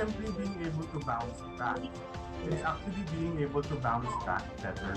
simply being able to bounce back. It's actually being able to bounce back better.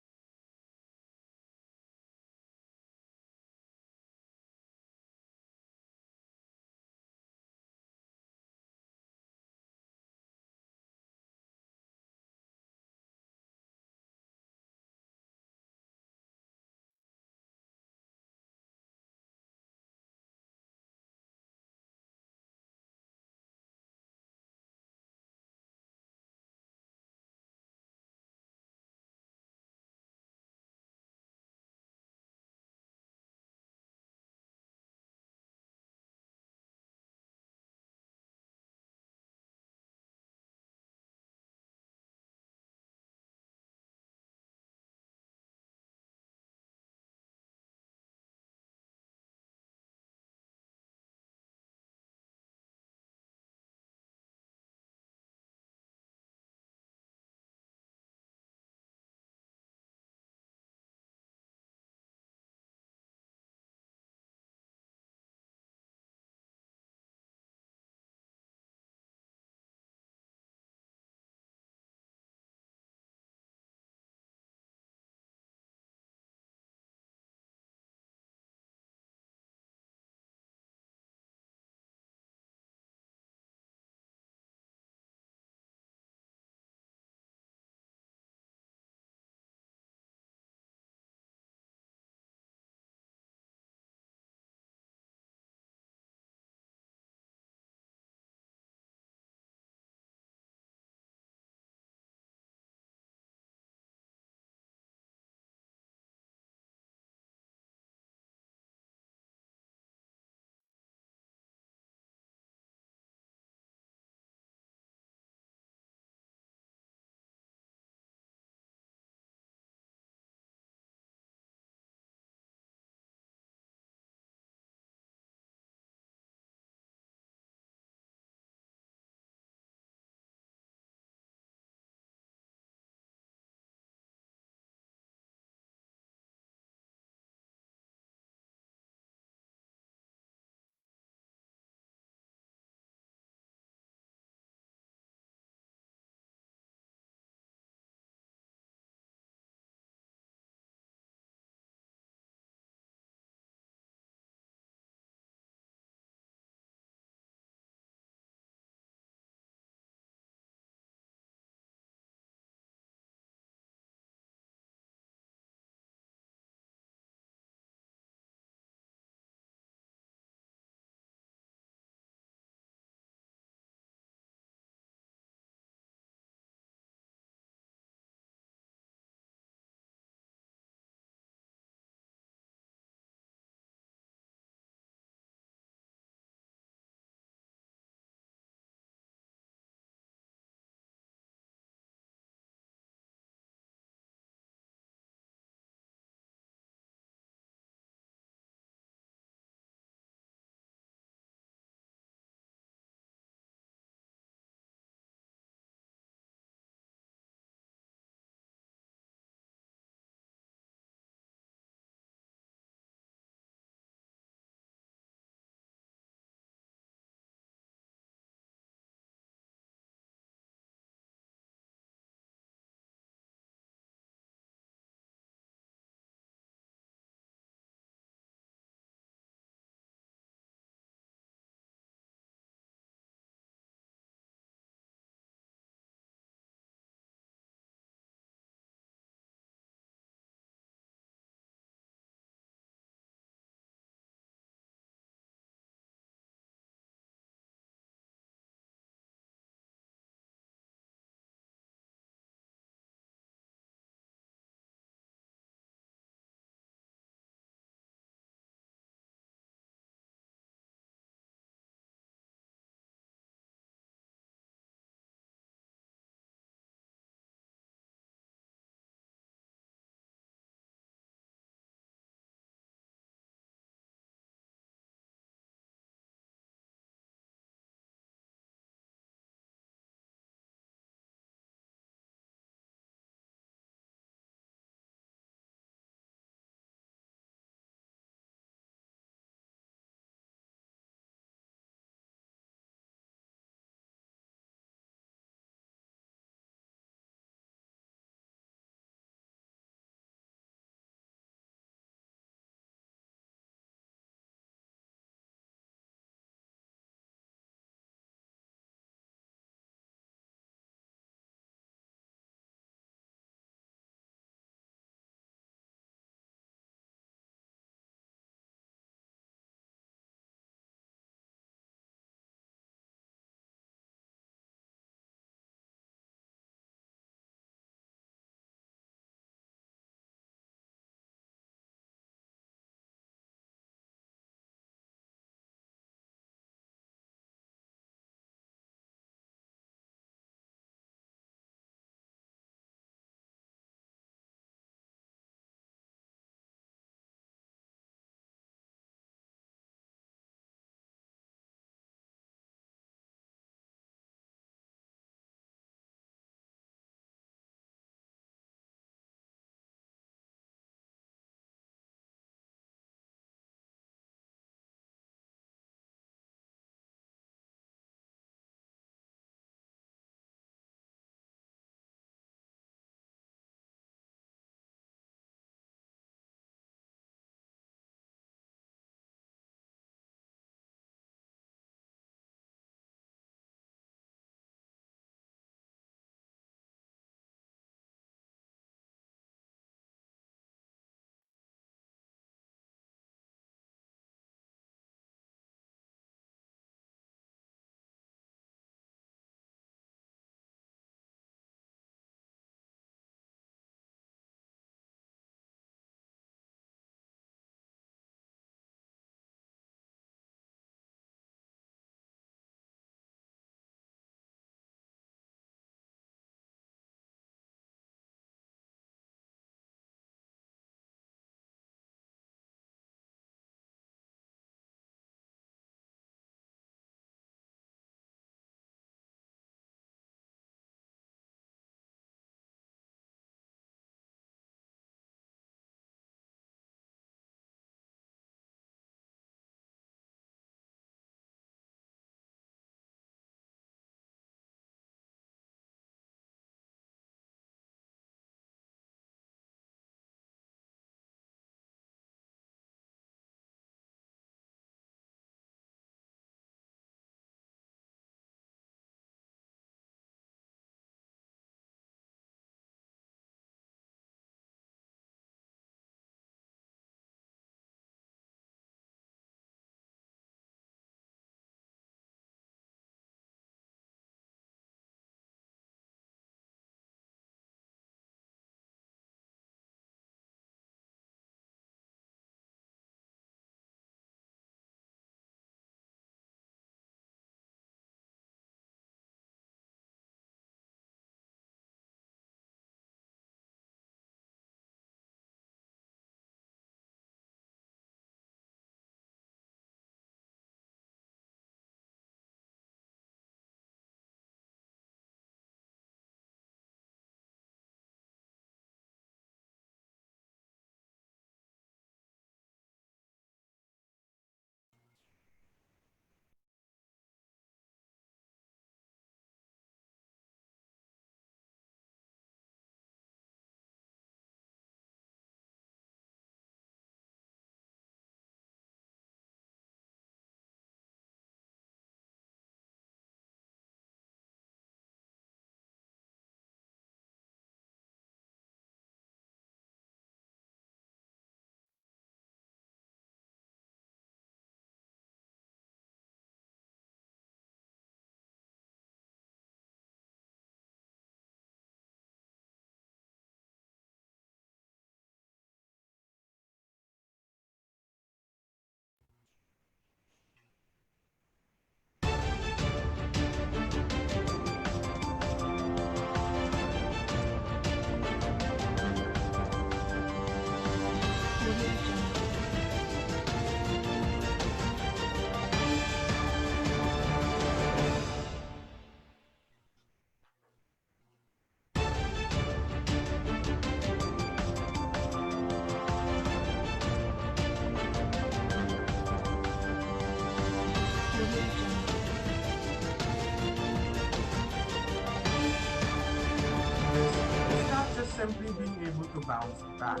simply being able to bounce back.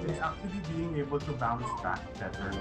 It's actually being able to bounce back better.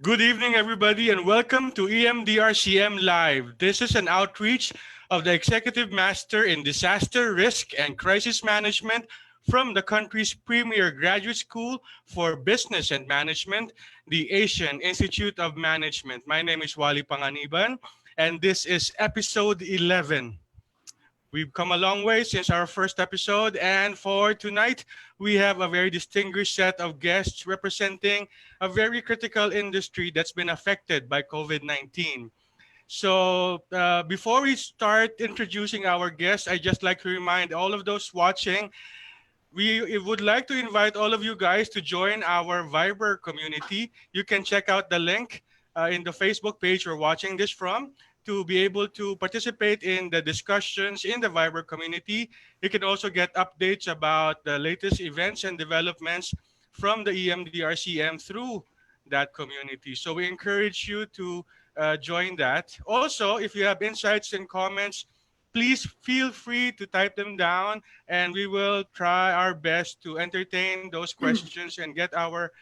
Good evening, everybody, and welcome to EMDRCM Live. This is an outreach of the Executive Master in Disaster Risk and Crisis Management from the country's premier graduate school for business and management, the Asian Institute of Management. My name is Wally Panganiban, and this is episode 11. We've come a long way since our first episode, and for tonight, we have a very distinguished set of guests representing a very critical industry that's been affected by COVID 19. So, before we start introducing our guests, I just like to remind all of those watching we would like to invite all of you guys to join our Viber community. You can check out the link in the Facebook page you're watching this from to be able to participate in the discussions in the Viber community. You can also get updates about the latest events and developments from the EMDRCM through that community. So we encourage you to join that. Also, if you have insights and comments, please feel free to type them down and we will try our best to entertain those questions and get our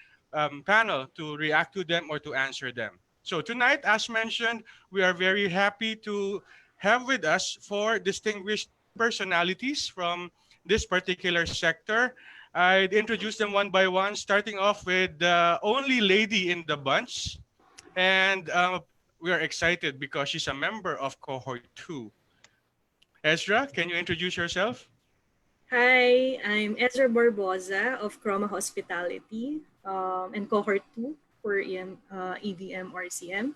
panel to react to them or to answer them. So tonight, as mentioned, we are very happy to have with us four distinguished personalities from this particular sector. I'd introduce them one by one, starting off with the only lady in the bunch. And we are excited because she's a member of cohort 2. Ezra, can you introduce yourself? Hi, I'm Ezra Barboza of Chroma Hospitality and Cohort 2 for EVM RCM.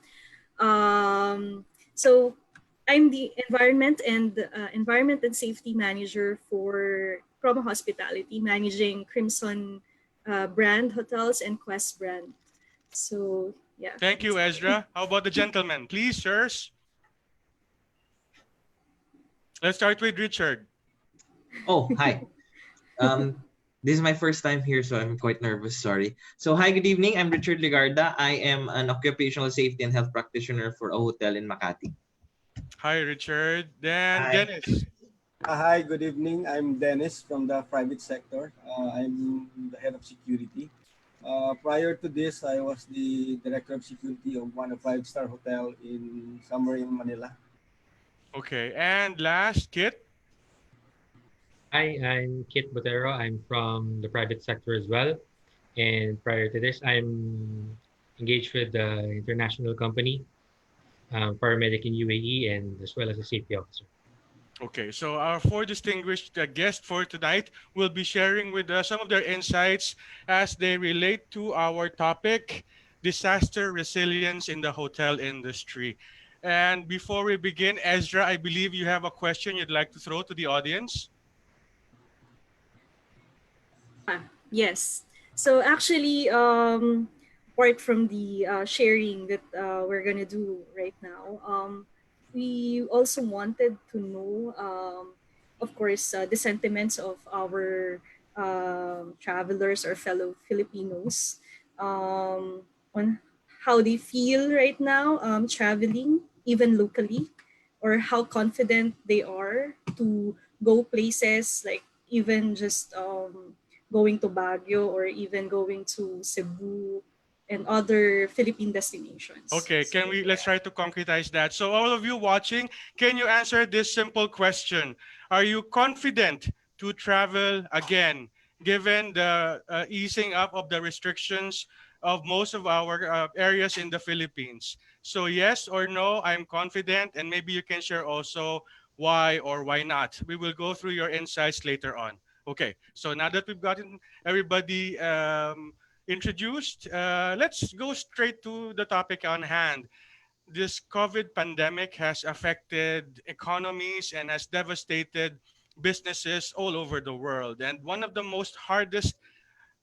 So I'm the Environment and Safety Manager for Chroma Hospitality, managing Crimson brand hotels and Quest brand. So yeah, Thank that's you, it. Ezra. How about the gentlemen? Please, sirs. Let's start with Richard. Oh, hi. Um, this is my first time here, so I'm quite nervous. Sorry. So, hi, good evening. I'm Richard Ligarda. I am an occupational safety and health practitioner for a hotel in Makati. Hi, Richard. Then Hi. Dennis. Hi, good evening. I'm Dennis from the private sector. I'm the head of security. Prior to this, I was the director of security of one of five-star hotel in somewhere in Manila. Okay. And last, Kit. Hi, I'm Kit Botero. I'm from the private sector as well. And prior to this, I'm engaged with the international company, paramedic in UAE, and as well as a safety officer. Okay, so our four distinguished guests for tonight will be sharing with us some of their insights as they relate to our topic, disaster resilience in the hotel industry. And before we begin, Ezra, I believe you have a question you'd like to throw to the audience. Yes. So actually, apart from the sharing that we're gonna do right now, we also wanted to know, of course, the sentiments of our travelers or fellow Filipinos on how they feel right now traveling, even locally, or how confident they are to go places like even just going to Baguio or even going to Cebu and other Philippine destinations. Okay, So let's try to concretize that. So all of you watching, can you answer this simple question? Are you confident to travel again, given the easing up of the restrictions of most of our areas in the Philippines? So yes or no, I'm confident, and maybe you can share also why or why not. We will go through your insights later on. Okay, so now that we've gotten everybody introduced, let's go straight to the topic on hand. This COVID pandemic has affected economies and has devastated businesses all over the world. And one of the most hardest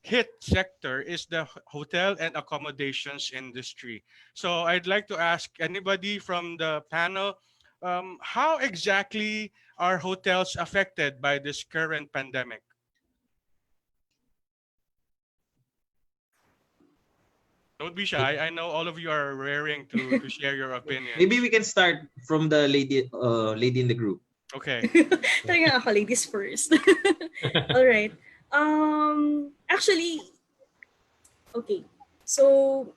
hit sector is the hotel and accommodations industry. So I'd like to ask anybody from the panel, how exactly are hotels affected by this current pandemic? Don't be shy. I know all of you are raring to share your Maybe opinions. we can start from the lady in the group. Okay. Talaga ako, ladies first. All right. Actually, okay. So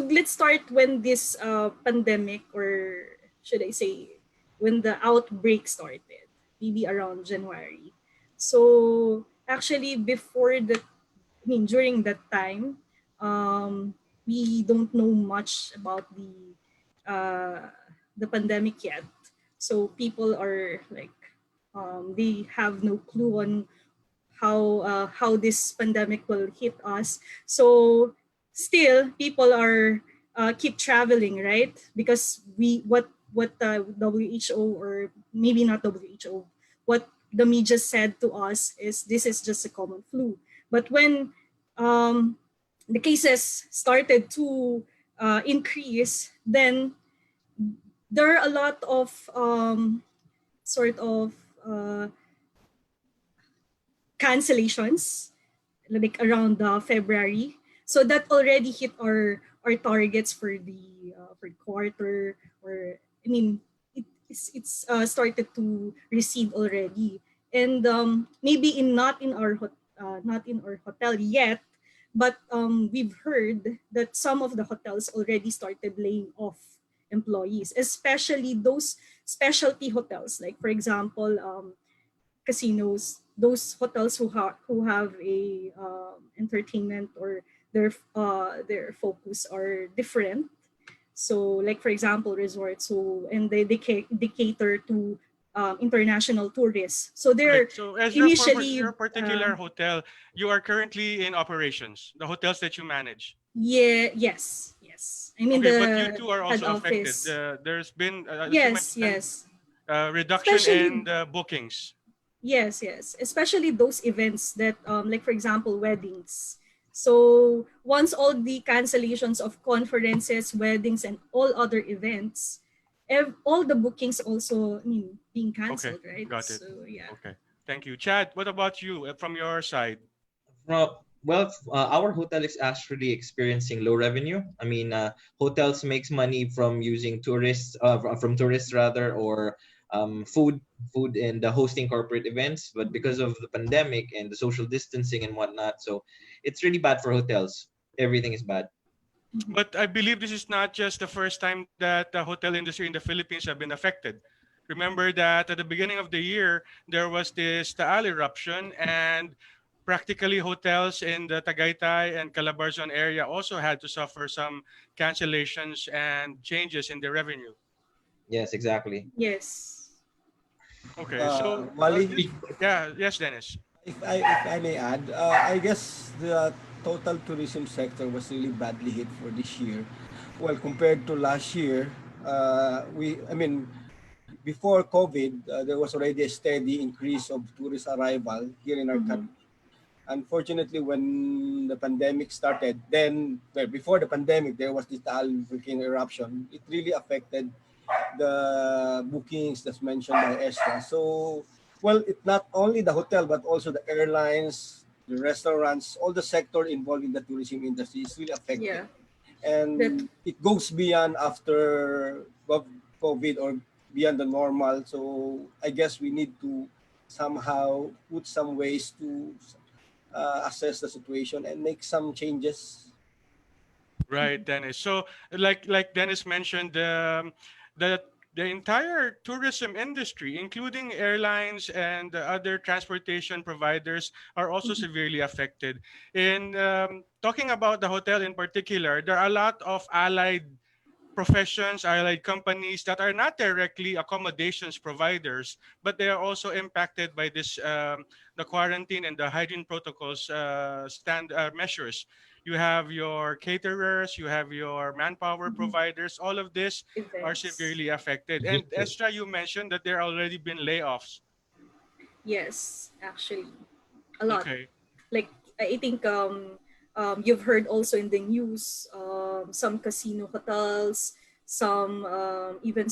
let's start when this pandemic, or should I say when the outbreak started, maybe around January. So actually before that, I mean during that time, we don't know much about uh, the pandemic yet. So people are like, they have no clue on how this pandemic will hit us. So still, people are keep traveling, right? Because what WHO, or maybe not WHO, what the media said to us is this is just a common flu. But when um, the cases started to increase, then there are a lot of sort of uh, cancellations like around February. So that already hit our targets for the quarter, or I mean it's started to recede already. And maybe in not in our hotel yet, but we've heard that some of the hotels already started laying off employees, especially those specialty hotels, like for example casinos, those hotels who have a entertainment, or their focus are different. So like for example resorts, so and they cater to international tourists. So Right. they're So as for initially your particular hotel, you are currently in operations, the hotels that you manage. yeah, yes, I mean Okay, but you the too are head also affected. office. There's been, as you Yes, mentioned, yes, reduction in especially the bookings. yes, especially those events that, like for example, weddings. So once all the cancellations of conferences, weddings, and all other events, all the bookings also, I mean, being Okay, canceled, right? got it. So yeah. Okay, thank you, Chad. What about you from your side? Our hotel is actually experiencing low revenue. I mean, hotels makes money from using tourists, from tourists rather, or food and hosting corporate events. But because of the pandemic and the social distancing and whatnot, so it's really bad for hotels. Everything is bad. Mhm. But I believe this is not just the first time that the hotel industry in the Philippines have been affected. Remember that at the beginning of the year, there was this Taal eruption, and practically hotels in the Tagaytay and Calabarzon area also had to suffer some cancellations and changes in their revenue. Yes, exactly. Yes. Okay, so Wally, just yeah, yes, Dennis. if I may add, I guess the total tourism sector was really badly hit for this year. Well, compared to last year, I mean, before COVID, there was already a steady increase of tourist arrival here in our Mm-hmm. country. Unfortunately, when the pandemic started, then well, before the pandemic, there was this Taal volcano eruption. It really affected the bookings that's mentioned by Esther. So, well, it's not only the hotel, but also the airlines, the restaurants, all the sector involved in the tourism industry is really affected. Yeah. That And it goes beyond after COVID or beyond the normal. So I guess we need to somehow put some ways to assess the situation and make some changes. Right, Dennis. So, like Dennis mentioned, the the entire tourism industry, including airlines and the other transportation providers, are also severely affected. In talking about the hotel in particular, there are a lot of allied professions, allied companies that are not directly accommodations providers, but they are also impacted by this the quarantine and the hygiene protocols measures. You have your caterers, you have your manpower Mhm. providers. All of this are Events. severely affected. And Evicted. Estra, you mentioned that there already been layoffs. Yes, actually, a lot. Okay. Like I think you've heard also in the news some casino hotels, some even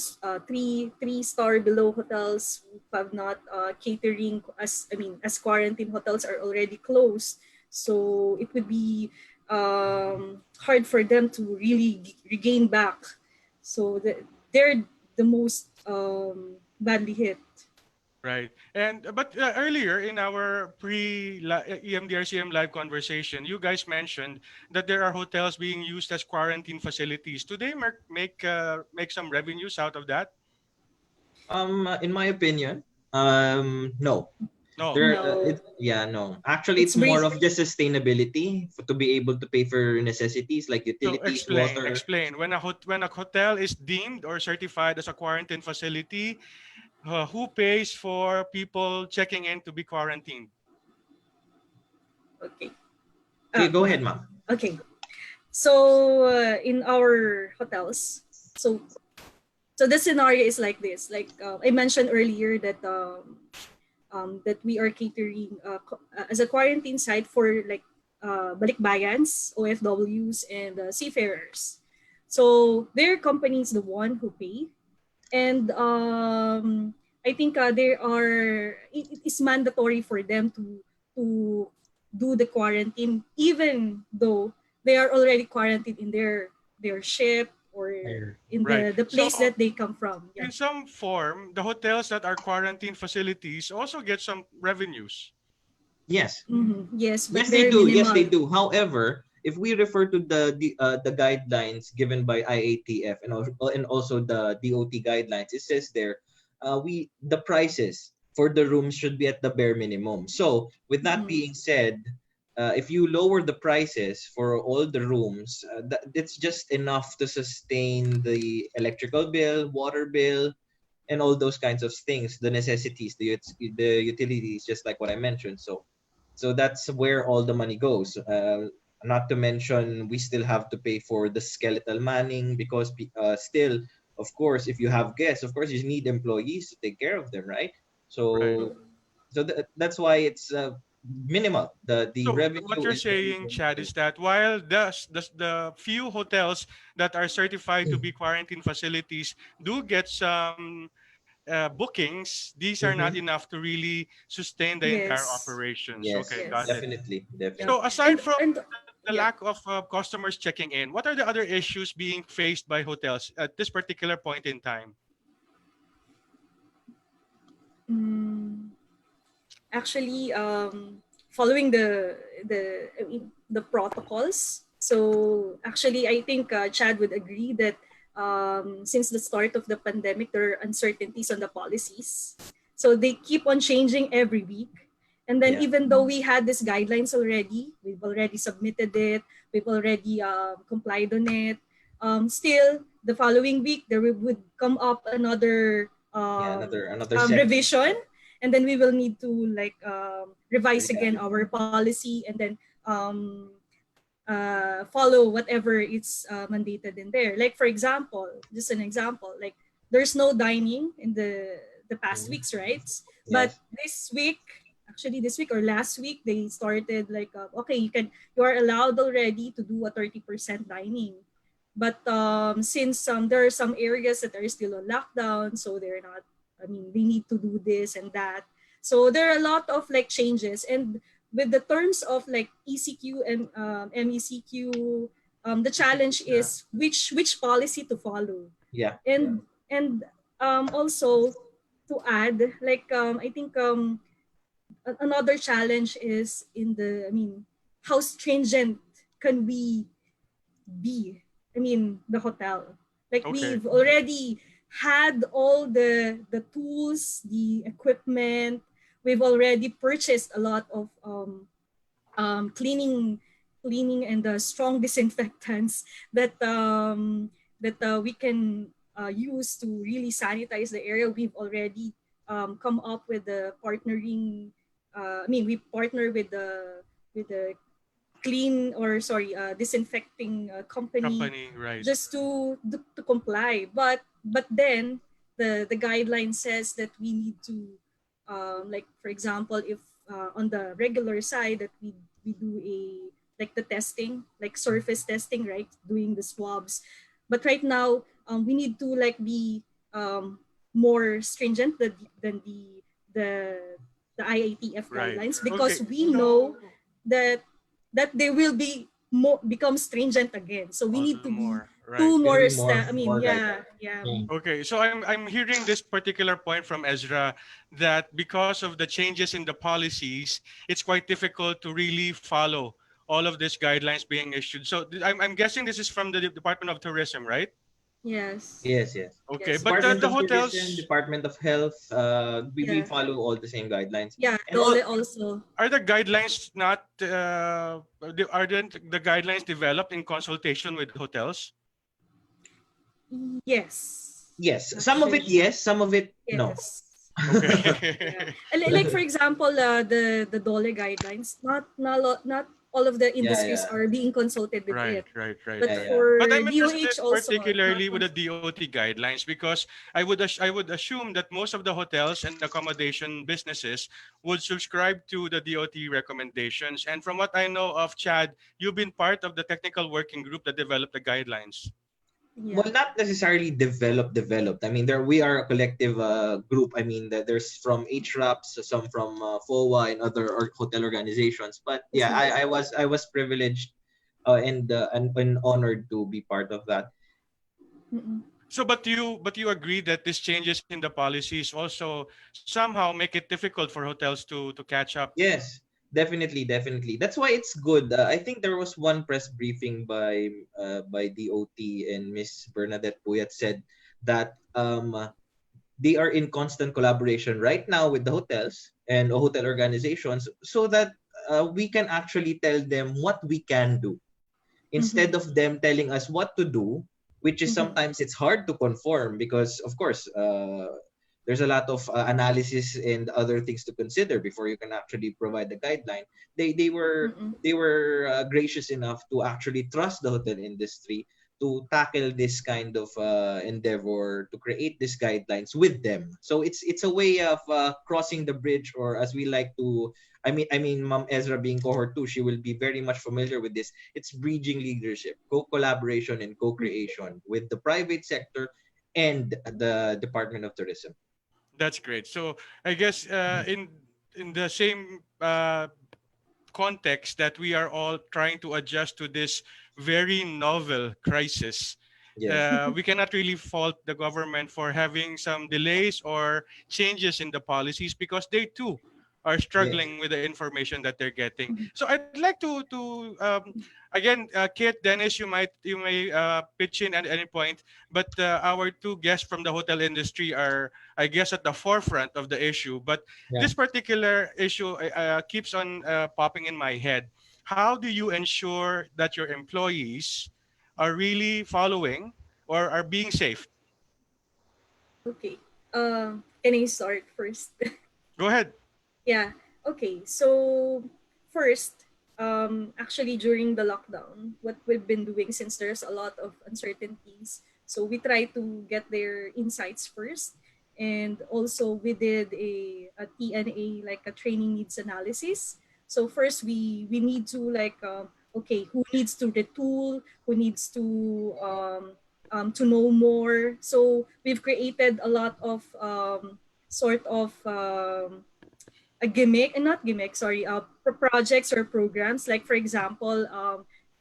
three-star below hotels who have not catering as I mean as quarantine hotels are already closed. So it would be hard for them to really regain back. So they're the most badly hit. Right. And but earlier in our pre EMDRCM live conversation, you guys mentioned that there are hotels being used as quarantine facilities. Do they make some revenues out of that? In my opinion, no. No. There, No, no. Actually, it's it's more brief. of just sustainability to be able to pay for necessities like So utilities, explain, water. explain. When a hotel is deemed or certified as a quarantine facility, who pays for people checking in to be quarantined? Okay. Okay, Uh, go ahead, ma'am. okay. So in our hotels, so the scenario is like this. Like I mentioned earlier that we are catering as a quarantine site for like balikbayans, OFWs, and seafarers. So their company is the one who pay, and I think it is mandatory for them to do the quarantine even though they are already quarantined in their ship or There. in Right. the So place that they come from. Yeah. in some form, the hotels that are quarantine facilities also get some revenues. Yes. Yes, but Yes, they very do. Yes, they minimal. do. However, if we refer to the guidelines given by IATF and also the DOT guidelines, it says there, we the prices for the rooms should be at the bare minimum. So, with that Mhm. being said, if you lower the prices for all the rooms, it's just enough to sustain the electrical bill, water bill, and all those kinds of things, the necessities, the utilities, just like what I mentioned. So that's where all the money goes. Not to mention, we still have to pay for the skeletal manning because still, of course, if you have guests, of course, you need employees to take care of them, right? Right. So, that's why it's minimal. The So what revenue you're is very, saying, very Chad, very. is that while the few hotels that are certified to be quarantine facilities do get some bookings, these are not Mhm. enough to really sustain the entire Yes. operations. Yes, Okay, got Yes. it. definitely, Yeah. So definitely. aside from And the yeah. lack of customers checking in, what are the other issues being faced by hotels at this particular point in time? Mm, actually following the protocols. So actually I think Chad would agree that since the start of the pandemic there are uncertainties on the policies, so they keep on changing every week. And then Yeah, even though we had these guidelines already, we've already submitted it, we've already complied on it, still the following week there would come up another yeah. Another set. revision, and then we will need to like revise again Reevaluate. our policy, and then follow whatever it's mandated in there. Like for example, just an example, like there's no dining in the past Mhm. weeks, right? But Yes. this week, actually this week or last week, they started like okay, you are allowed already to do a 30% dining. But since there are some areas that are still on lockdown, so they're not, I mean, they need to do this and that. So there are a lot of like changes. And with the terms of like ECQ and MECQ, the challenge Yeah. is which policy to follow. Yeah. And also to add, like I think another challenge is in the, I mean, how stringent can we be? I mean, the hotel. Like Okay. we've already had all the tools, the equipment. We've already purchased a lot of cleaning and strong disinfectants that that we can use to really sanitize the area, we've already come up with the partnering. We partner with the clean or sorry disinfecting company Company, right? just to comply. But then the guideline says that we need to like for example if on the regular side that we do a like the testing like surface testing, right, doing the swabs. But right now we need to like be um, more stringent than the the IATF Right. guidelines, Okay. because we So know that they will be more become stringent again. So we a need little to be more, right? two Gonna more be I mean, more yeah, guidelines. yeah. Yeah. Okay, so I'm hearing this particular point from Ezra that because of the changes in the policies, it's quite difficult to really follow all of these guidelines being issued. So I'm guessing this is from the Department of Tourism, right? Yes. Yes, yes. Okay, Yes. but Department the of Tourism, hotels, Department of Health, we Yeah. follow all the same guidelines. Yeah. And all, Dole also. are the guidelines not aren't the guidelines developed in consultation with hotels? Yes. yes, some of it Actually, yes, some of it no. yes. Yeah. Okay. Like for example, the Dole guidelines, not all of the Yeah, industries yeah, are being consulted with Right, it. right, right. But yeah, yeah. But for I'm interested DOH also, not particularly with the consulted. DOT guidelines because I would assume that most of the hotels and accommodation businesses would subscribe to the DOT recommendations. And from what I know of, Chad, you've been part of the technical working group that developed the guidelines. Yeah. Well, not necessarily developed. I mean, there we are a collective group. I mean, there's from HRAPs, some from FOA and other hotel organizations. But yeah, Mhm. I was privileged and honored to be part of that. Mm-mm. So, but you agree that these changes in the policies also somehow make it difficult for hotels to catch up. Yes, definitely, definitely. That's why it's good. I think there was one press briefing by DOT, and Miss Bernadette Puyat said that they are in constant collaboration right now with the hotels and hotel organizations so that we can actually tell them what we can do instead Mhm. of them telling us what to do, which is Mhm. sometimes it's hard to conform because of course there's a lot of analysis and other things to consider before you can actually provide the guideline. Mm-mm. They were gracious enough to actually trust the hotel industry to tackle this kind of endeavor to create these guidelines with them. So it's a way of crossing the bridge, or as we like to. I mean, Ma'am Ezra being cohort two, she will be very much familiar with this. It's bridging leadership, co-collaboration, and co-creation with the private sector and the Department of Tourism. That's great. So I guess in the same context that we are all trying to adjust to this very novel crisis, Yes. we cannot really fault the government for having some delays or changes in the policies because they too are Yes. struggling with the information that they're getting. So I'd like to again, Kit, Dennis, you may pitch in at any point, but our two guests from the hotel industry are, I guess, at the forefront of the issue. But Yeah. this particular issue keeps on popping in my head. How do you ensure that your employees are really following or are being safe? Okay. Can I start first? Go ahead. Yeah. Okay. So first, actually during the lockdown, what we've been doing, since there's a lot of uncertainties, so we try to get their insights first, and also we did a TNA, like a training needs analysis. So first we need to like okay, who needs to retool, who needs to know more. So we've created a lot of sort of a gimmick, and not gimmick, sorry, projects or programs. Like for example,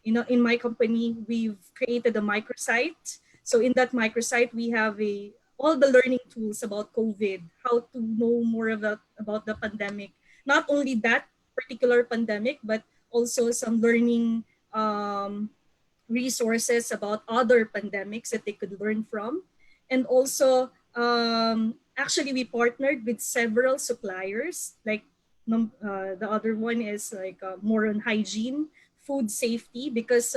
in my company, we've created a microsite. So in that microsite, we have a all the learning tools about COVID, how to know more about the pandemic. Not only that particular pandemic, but also some learning resources about other pandemics that they could learn from. And also, actually, we partnered with several suppliers. Like the other one is like more on hygiene, food safety, because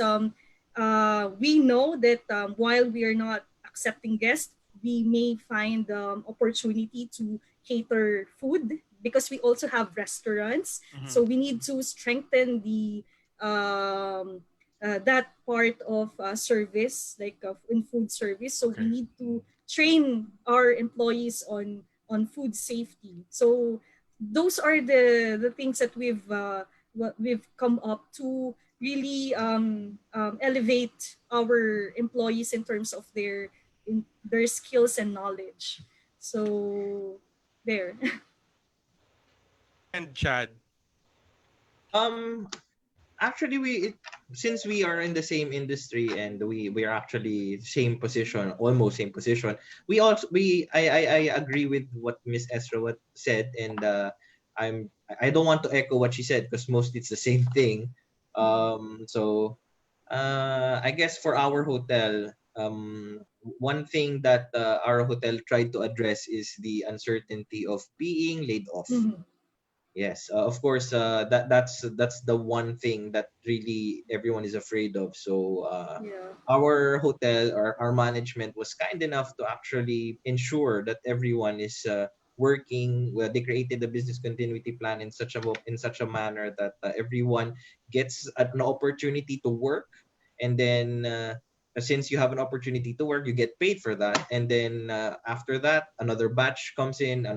we know that while we are not accepting guests, we may find opportunity to cater food because we also have restaurants. So we need to strengthen the that part of service, like in food service. So we need to train our employees on food safety. So those are the things that we've come up to really elevate our employees in terms of their skills and knowledge. So there. And Chad. Um, Actually, since we are in the same industry and we are actually same position, almost same position. I agree with what Miss Esra what said, and I don't want to echo what she said because mostly it's the same thing. So I guess for our hotel, one thing that our hotel tried to address is the uncertainty of being laid off. Mhm. Yes, of course. That's the one thing that really everyone is afraid of. So Yeah. our hotel or our management was kind enough to actually ensure that everyone is working. Well, they created the business continuity plan in such a manner that everyone gets an opportunity to work, and then since you have an opportunity to work, you get paid for that, and then after that another batch comes in,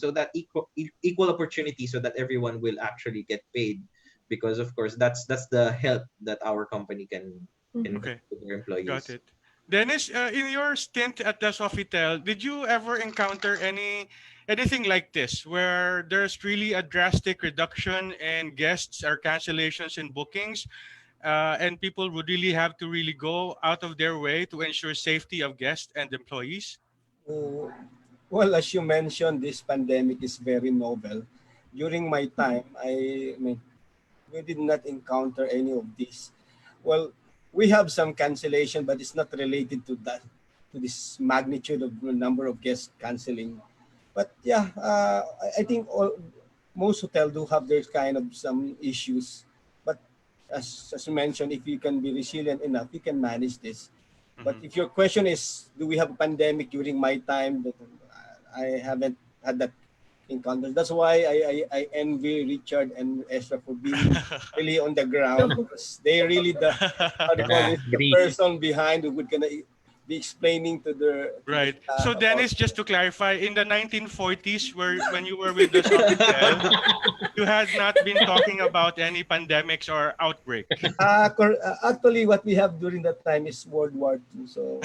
so that equal opportunity, so that everyone will actually get paid, because of course that's the help that our company can Mhm. give Okay, to their got employees. it. Dennis, in your stint at the Sofitel, did you ever encounter anything like this, where there's really a drastic reduction in guests or cancellations in bookings, and people would really have to really go out of their way to ensure safety of guests and employees? Uh, well, as you mentioned, this pandemic is very novel. During my time, I mean, we did not encounter any of this. Well, we have some cancellation, but it's not related to that, to this magnitude of the number of guests canceling. But yeah, I think most hotel do have their kind of some issues. But as you mentioned, if you can be resilient enough, you can manage this. But Hmm. if your question is, do we have a pandemic during my time? That I haven't had that encounter. That's why I envy Richard and Ezra for being really on the ground, because they really the how they call Yeah, it, the agree. person behind who would gonna be explaining to the Right. staff So about. Dennis, just to clarify, in the 1940s, where when you were with the Sofitel, you had not been talking about any pandemics or outbreak. Actually, what we have during that time is World War II. So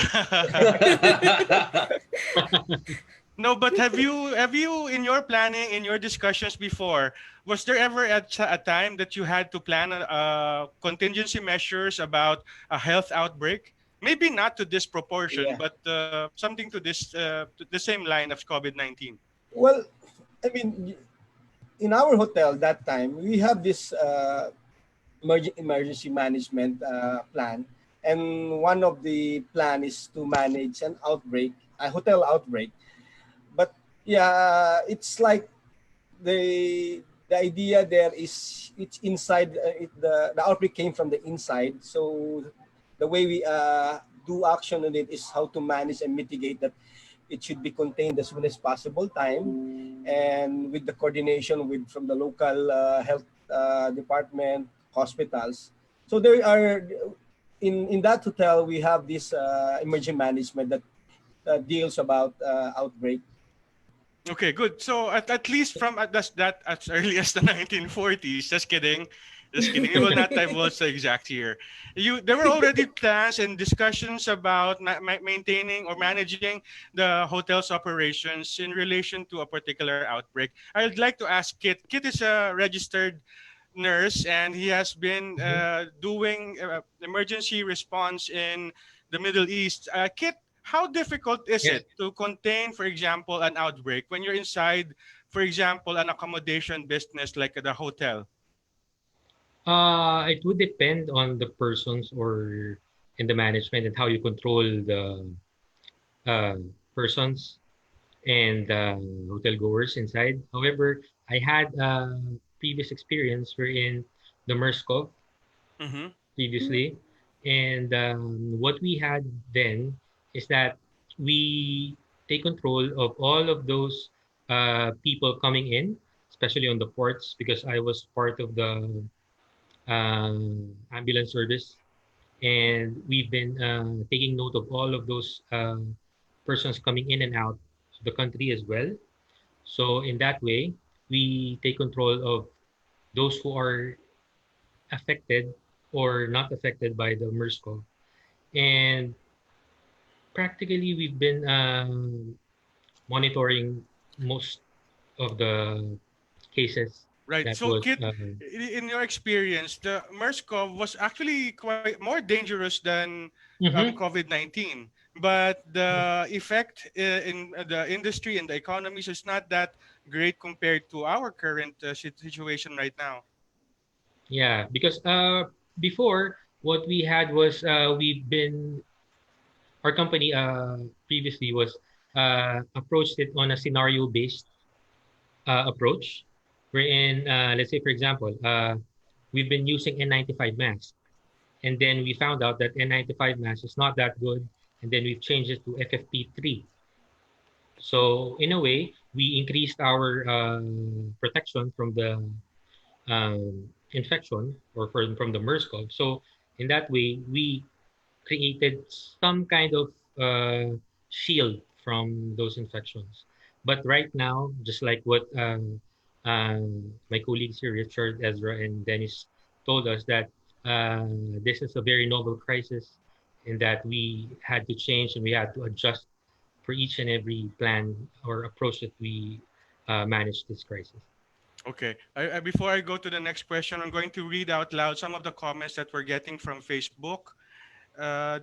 No, but have you in your planning, in your discussions before, was there ever a time that you had to plan contingency measures about a health outbreak? Maybe not to this proportion, yeah. but something to the same line of COVID-19. Well, I mean, in our hotel that time, we have this emergency management plan, and one of the plan is to manage an outbreak, a hotel outbreak. But yeah, it's like the idea there is it's inside. The outbreak came from the inside, so the way we do action on it is how to manage and mitigate that. It should be contained as soon as possible time, and with the coordination with from the local health department, hospitals. So there are in that hotel we have this emergency management that deals about outbreak. Okay, good. So at least from that as early as the 1940s. Just kidding. Just kidding. We will not divulge the exact year. There were already plans and discussions about maintaining or managing the hotel's operations in relation to a particular outbreak. I'd like to ask Kit. Kit is a registered nurse, and he has been doing emergency response in the Middle East. Kit, how difficult is Yes. it to contain, for example, an outbreak when you're inside, for example, an accommodation business like the hotel? It would depend on the persons or in the management and how you control the uh, persons and hotel goers inside. However, I had a previous experience wherein the MERS-CoV Mm-hmm. previously. And what we had then is that we take control of all of those people coming in, especially on the ports, because I was part of the ambulance service, and we've been taking note of all of those persons coming in and out of the country as well. So in that way, we take control of those who are affected or not affected by the MERS-CoV. And practically, we've been monitoring most of the cases Right. that So, was. Kit, in your experience, the MERS-CoV was actually quite more dangerous than Mhm. COVID-19. But the effect in the industry and the economies is not that great compared to our current situation right now. Yeah, because before what we had was we've been our company previously was approached it on a scenario based approach, wherein let's say for example we've been using N95 masks, and then we found out that N95 mask is not that good, and then we've changed it to FFP3. So in a way, we increased our protection from the infection or from the MERS-CoV. So in that way, we created some kind of shield from those infections. But right now, just like what my colleagues here, Richard, Ezra, and Dennis, told us, that this is a very novel crisis, and that we had to change and we had to adjust for each and every plan or approach that we manage this crisis. Okay. Before I go to the next question, I'm going to read out loud some of the comments that we're getting from Facebook.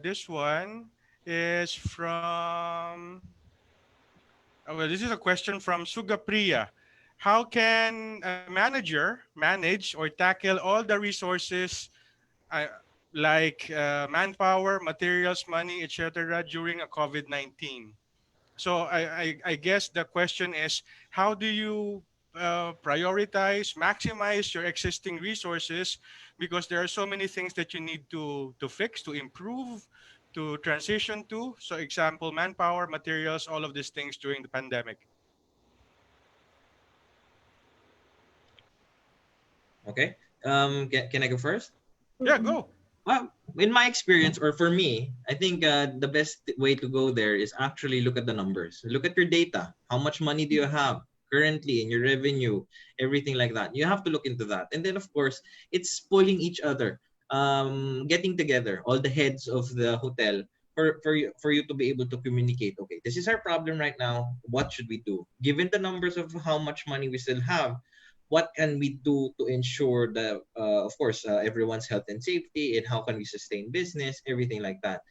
This one is from, well, this is a question from Sugapriya. How can a manager manage or tackle all the resources uh, like manpower, materials, money, etc. during a COVID-19? So I guess the question is, how do you prioritize, maximize your existing resources? Because there are so many things that you need to fix, to improve, to transition to. So example, manpower, materials, all of these things during the pandemic. Okay. Can I go first? Yeah, Mm-mm. go. Well, in my experience, or for me, I think the best way to go there is actually look at the numbers. Look at your data. How much money do you have currently in your revenue? Everything like that. You have to look into that. And then, of course, it's pulling each other, getting together, all the heads of the hotel, for you to be able to communicate. Okay, this is our problem right now. What should we do? Given the numbers of how much money we still have, what can we do to ensure that, of course, everyone's health and safety, and how can we sustain business, everything like that.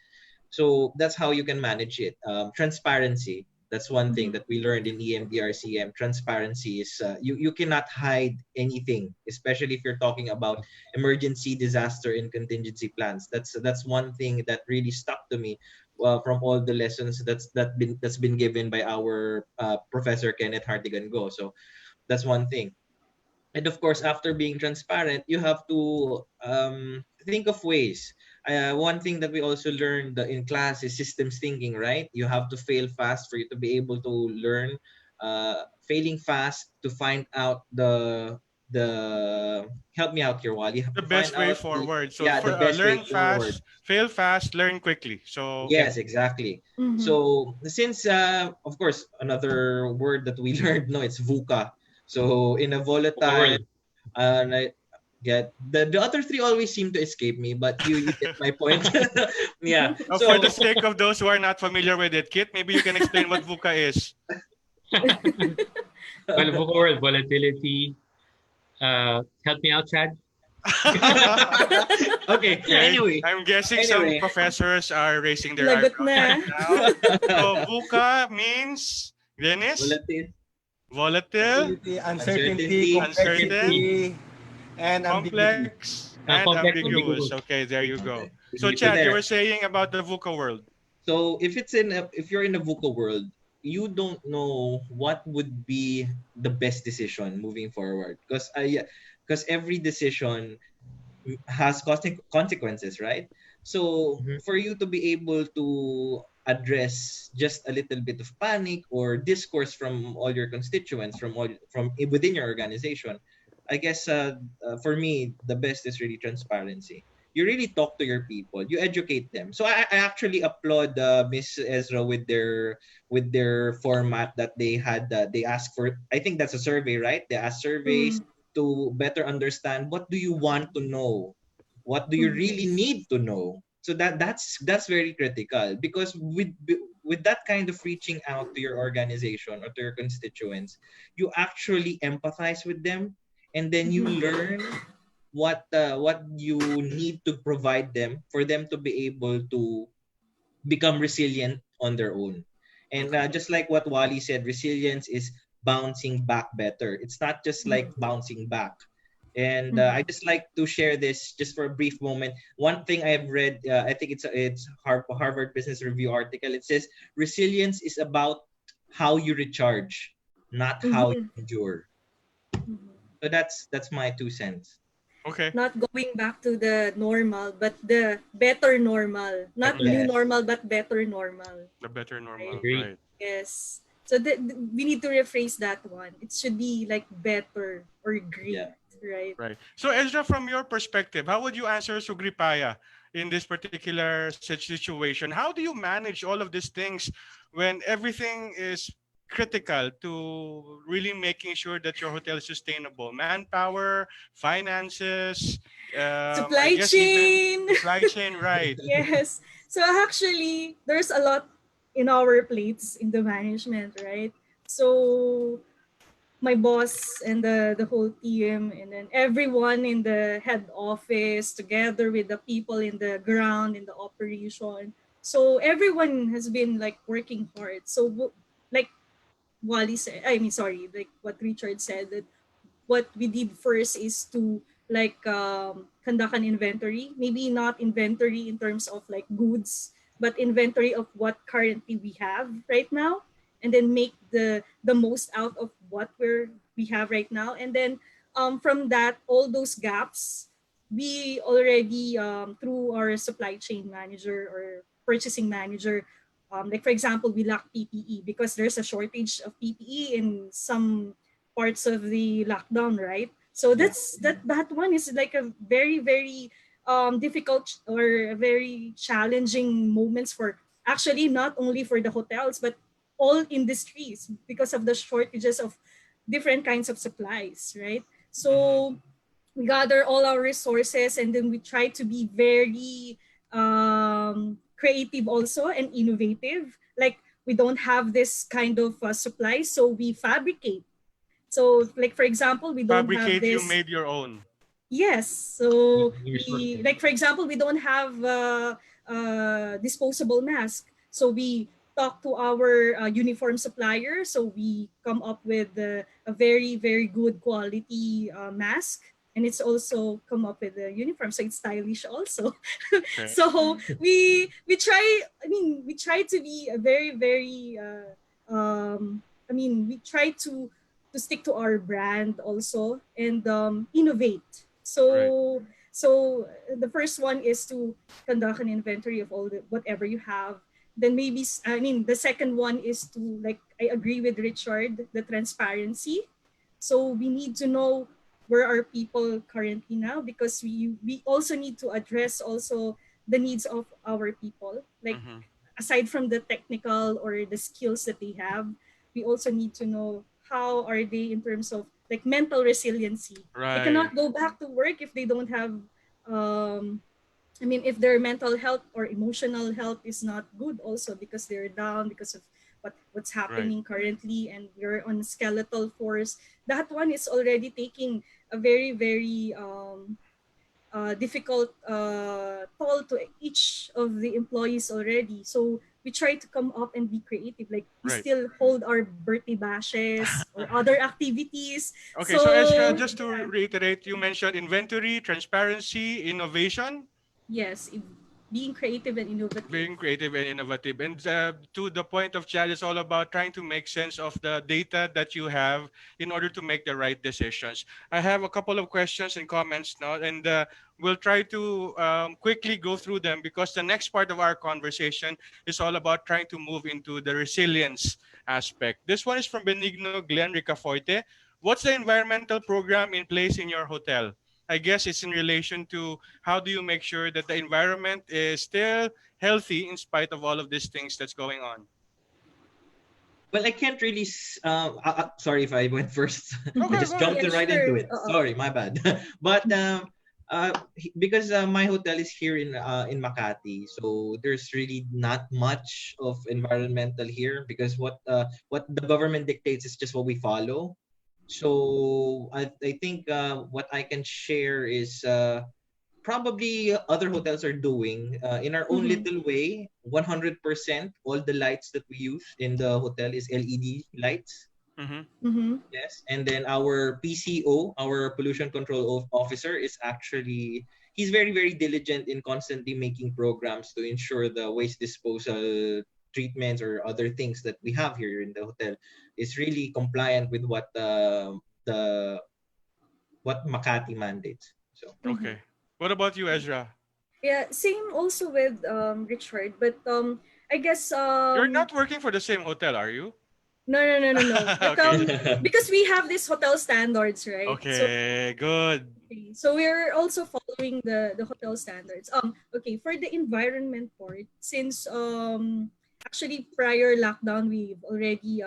So that's how you can manage it. Transparency. That's one thing Mhm. that we learned in EMDRCM. Transparency is, you cannot hide anything, especially if you're talking about emergency, disaster, and contingency plans. That's one thing that really stuck to me, from all the lessons that's been given by our Professor Kenneth Hartigan Go. So that's one thing. And of course, after being transparent, you have to think of ways. One thing that we also learned in class is systems thinking, right? You have to fail fast for you to be able to learn. Failing fast to find out the help me out here, Wally. The To find best way out the, forward. So yeah, for the best way learn forward. fast, fail fast, learn quickly. So yeah. Yes, exactly. Mhm. So since of course, another word that we learned, no, it's VUCA. So in a VUCA volatile, world. and I get the other three always seem to escape me, but you get my point. Yeah. For the So sake of those who are not familiar with it, Kit, maybe you can explain what VUCA is. Well, VUCA world, volatility. Help me out, Chad. okay. Okay, Anyway, I'm guessing some anyway. professors are raising their Lagot eyebrows right na. now. So VUCA means, Dennis, Volatility, volatile, Volatility, uncertainty, uncertainty, uncertain, complexity, and ambiguity. complex, and Complex, ambiguous. ambiguous. Okay, there you go. So so Chad, you there. were saying about the VUCA world. So if you're in a VUCA world, you don't know what would be the best decision moving forward, because every decision has consequences, right? So Mhm. for you to be able to address just a little bit of panic or discourse from all your constituents, from within your organization, I guess for me the best is really transparency. You really talk to your people, you educate them. So I actually applaud Miss Ezra with their format that they had. They asked for, I think that's a survey, right? They asked surveys Mm, to better understand what do you want to know, what do you really yes. need to know. So that's very critical, because with that kind of reaching out to your organization or to your constituents, you actually empathize with them, and then you Mhm. learn what you need to provide them for them to be able to become resilient on their own. And Okay. just like what Wally said, resilience is bouncing back better. It's not just like Mhm. bouncing back. And I Mhm. just like to share this just for a brief moment. One thing I've read, I think it's Harvard Business Review article. It says resilience is about how you recharge, not how you Mhm. endure. Mhm. So that's my 2 cents. Okay. Not going back to the normal, but the better normal. Not Better. new Yes. normal, but better normal. The better Right? normal. Agree. Right. Yes. So we need to rephrase that one. It should be like better or great, Yeah. right? Right. So Ezra, from your perspective, how would you answer Sugripaya in this particular situation? How do you manage all of these things when everything is critical to really making sure that your hotel is sustainable? Manpower, finances, I Supply guess even chain. supply chain, right? Yes. So actually, there's a lot in our plates in the management, right? So my boss and the whole team and then everyone in the head office together with the people in the ground in the operation. So everyone has been like working hard. So like Wally said, I mean sorry, like what Richard said, that what we did first is to like conduct an inventory, maybe not inventory in terms of like goods, but inventory of what currently we have right now, and then make the most out of what we have right now. And then from that, all those gaps we already through our supply chain manager or purchasing manager, like for example we lack PPE because there's a shortage of PPE in some parts of the lockdown, right? So Yeah. that one is like a very difficult or a very challenging moments for actually not only for the hotels but all industries because of the shortages of different kinds of supplies, right? Mm-hmm. So we gather all our resources and then we try to be very creative also and innovative. Like we don't have this kind of supply, so we fabricate. So, like for example, we don't have Fabricate, you this. made your own. Yes. So New we resources. like for example, we don't have disposable mask. So we talk to our uniform supplier. So we come up with a very good quality mask. And it's also come up with a uniform, so it's stylish also. Okay. So we try. I mean, we try to be a very. I mean, we try to stick to our brand also and innovate. Right. So the first one is to conduct an inventory of all the whatever you have. Then maybe I mean the second one is to like I agree with Richard, the transparency. So we need to know where are people currently now because we also need to address also the needs of our people. Like Mm-hmm. aside from the technical or the skills that they have, we also need to know how are they in terms of like mental resiliency. They Right. cannot go back to work if they don't have um I mean if their mental health or emotional health is not good also because they're down because of what's Right. happening currently and you're on skeletal force. That one is already taking a very difficult toll to each of the employees already. So we try to come up and be creative. Like we Right. still hold our birthday bashes or other activities. Okay, so Ezra, So just to yeah, reiterate, you mentioned inventory, transparency, innovation. yes, being creative and innovative. Being creative and innovative. And to the point of Chad, it's all about trying to make sense of the data that you have in order to make the right decisions. I have a couple of questions and comments now, and we'll try to quickly go through them because the next part of our conversation is all about trying to move into the resilience aspect. This one is from Benigno Glenn Ricaforte. What's the environmental program in place in your hotel? I guess it's in relation to how do you make sure that the environment is still healthy in spite of all of these things that's going on. Well, I can't really. Sorry if I went first. I Okay, just go jumped ahead. Yeah, right into sure. it. Sorry, my bad. But because my hotel is here in Makati, so there's really not much of environmental here because what the government dictates is just what we follow. So I think what I can share is probably other hotels are doing in our own Mhm. little way. 100% all the lights that we use in the hotel is LED lights. Mm-hmm. Mhm. Yes, and then our PCO, our pollution control officer, is actually he's very diligent in constantly making programs to ensure the waste disposal treatments or other things that we have here in the hotel is really compliant with the what Makati mandates. So Mhm. Okay. What about you, Ezra? Yeah, same also with Richard, but I guess You're not working for the same hotel, are you? no. But Okay. because we have these hotel standards, right? So Okay, good. okay, so we're also following the hotel standards. Okay, for the environment part, since actually prior lockdown, we've already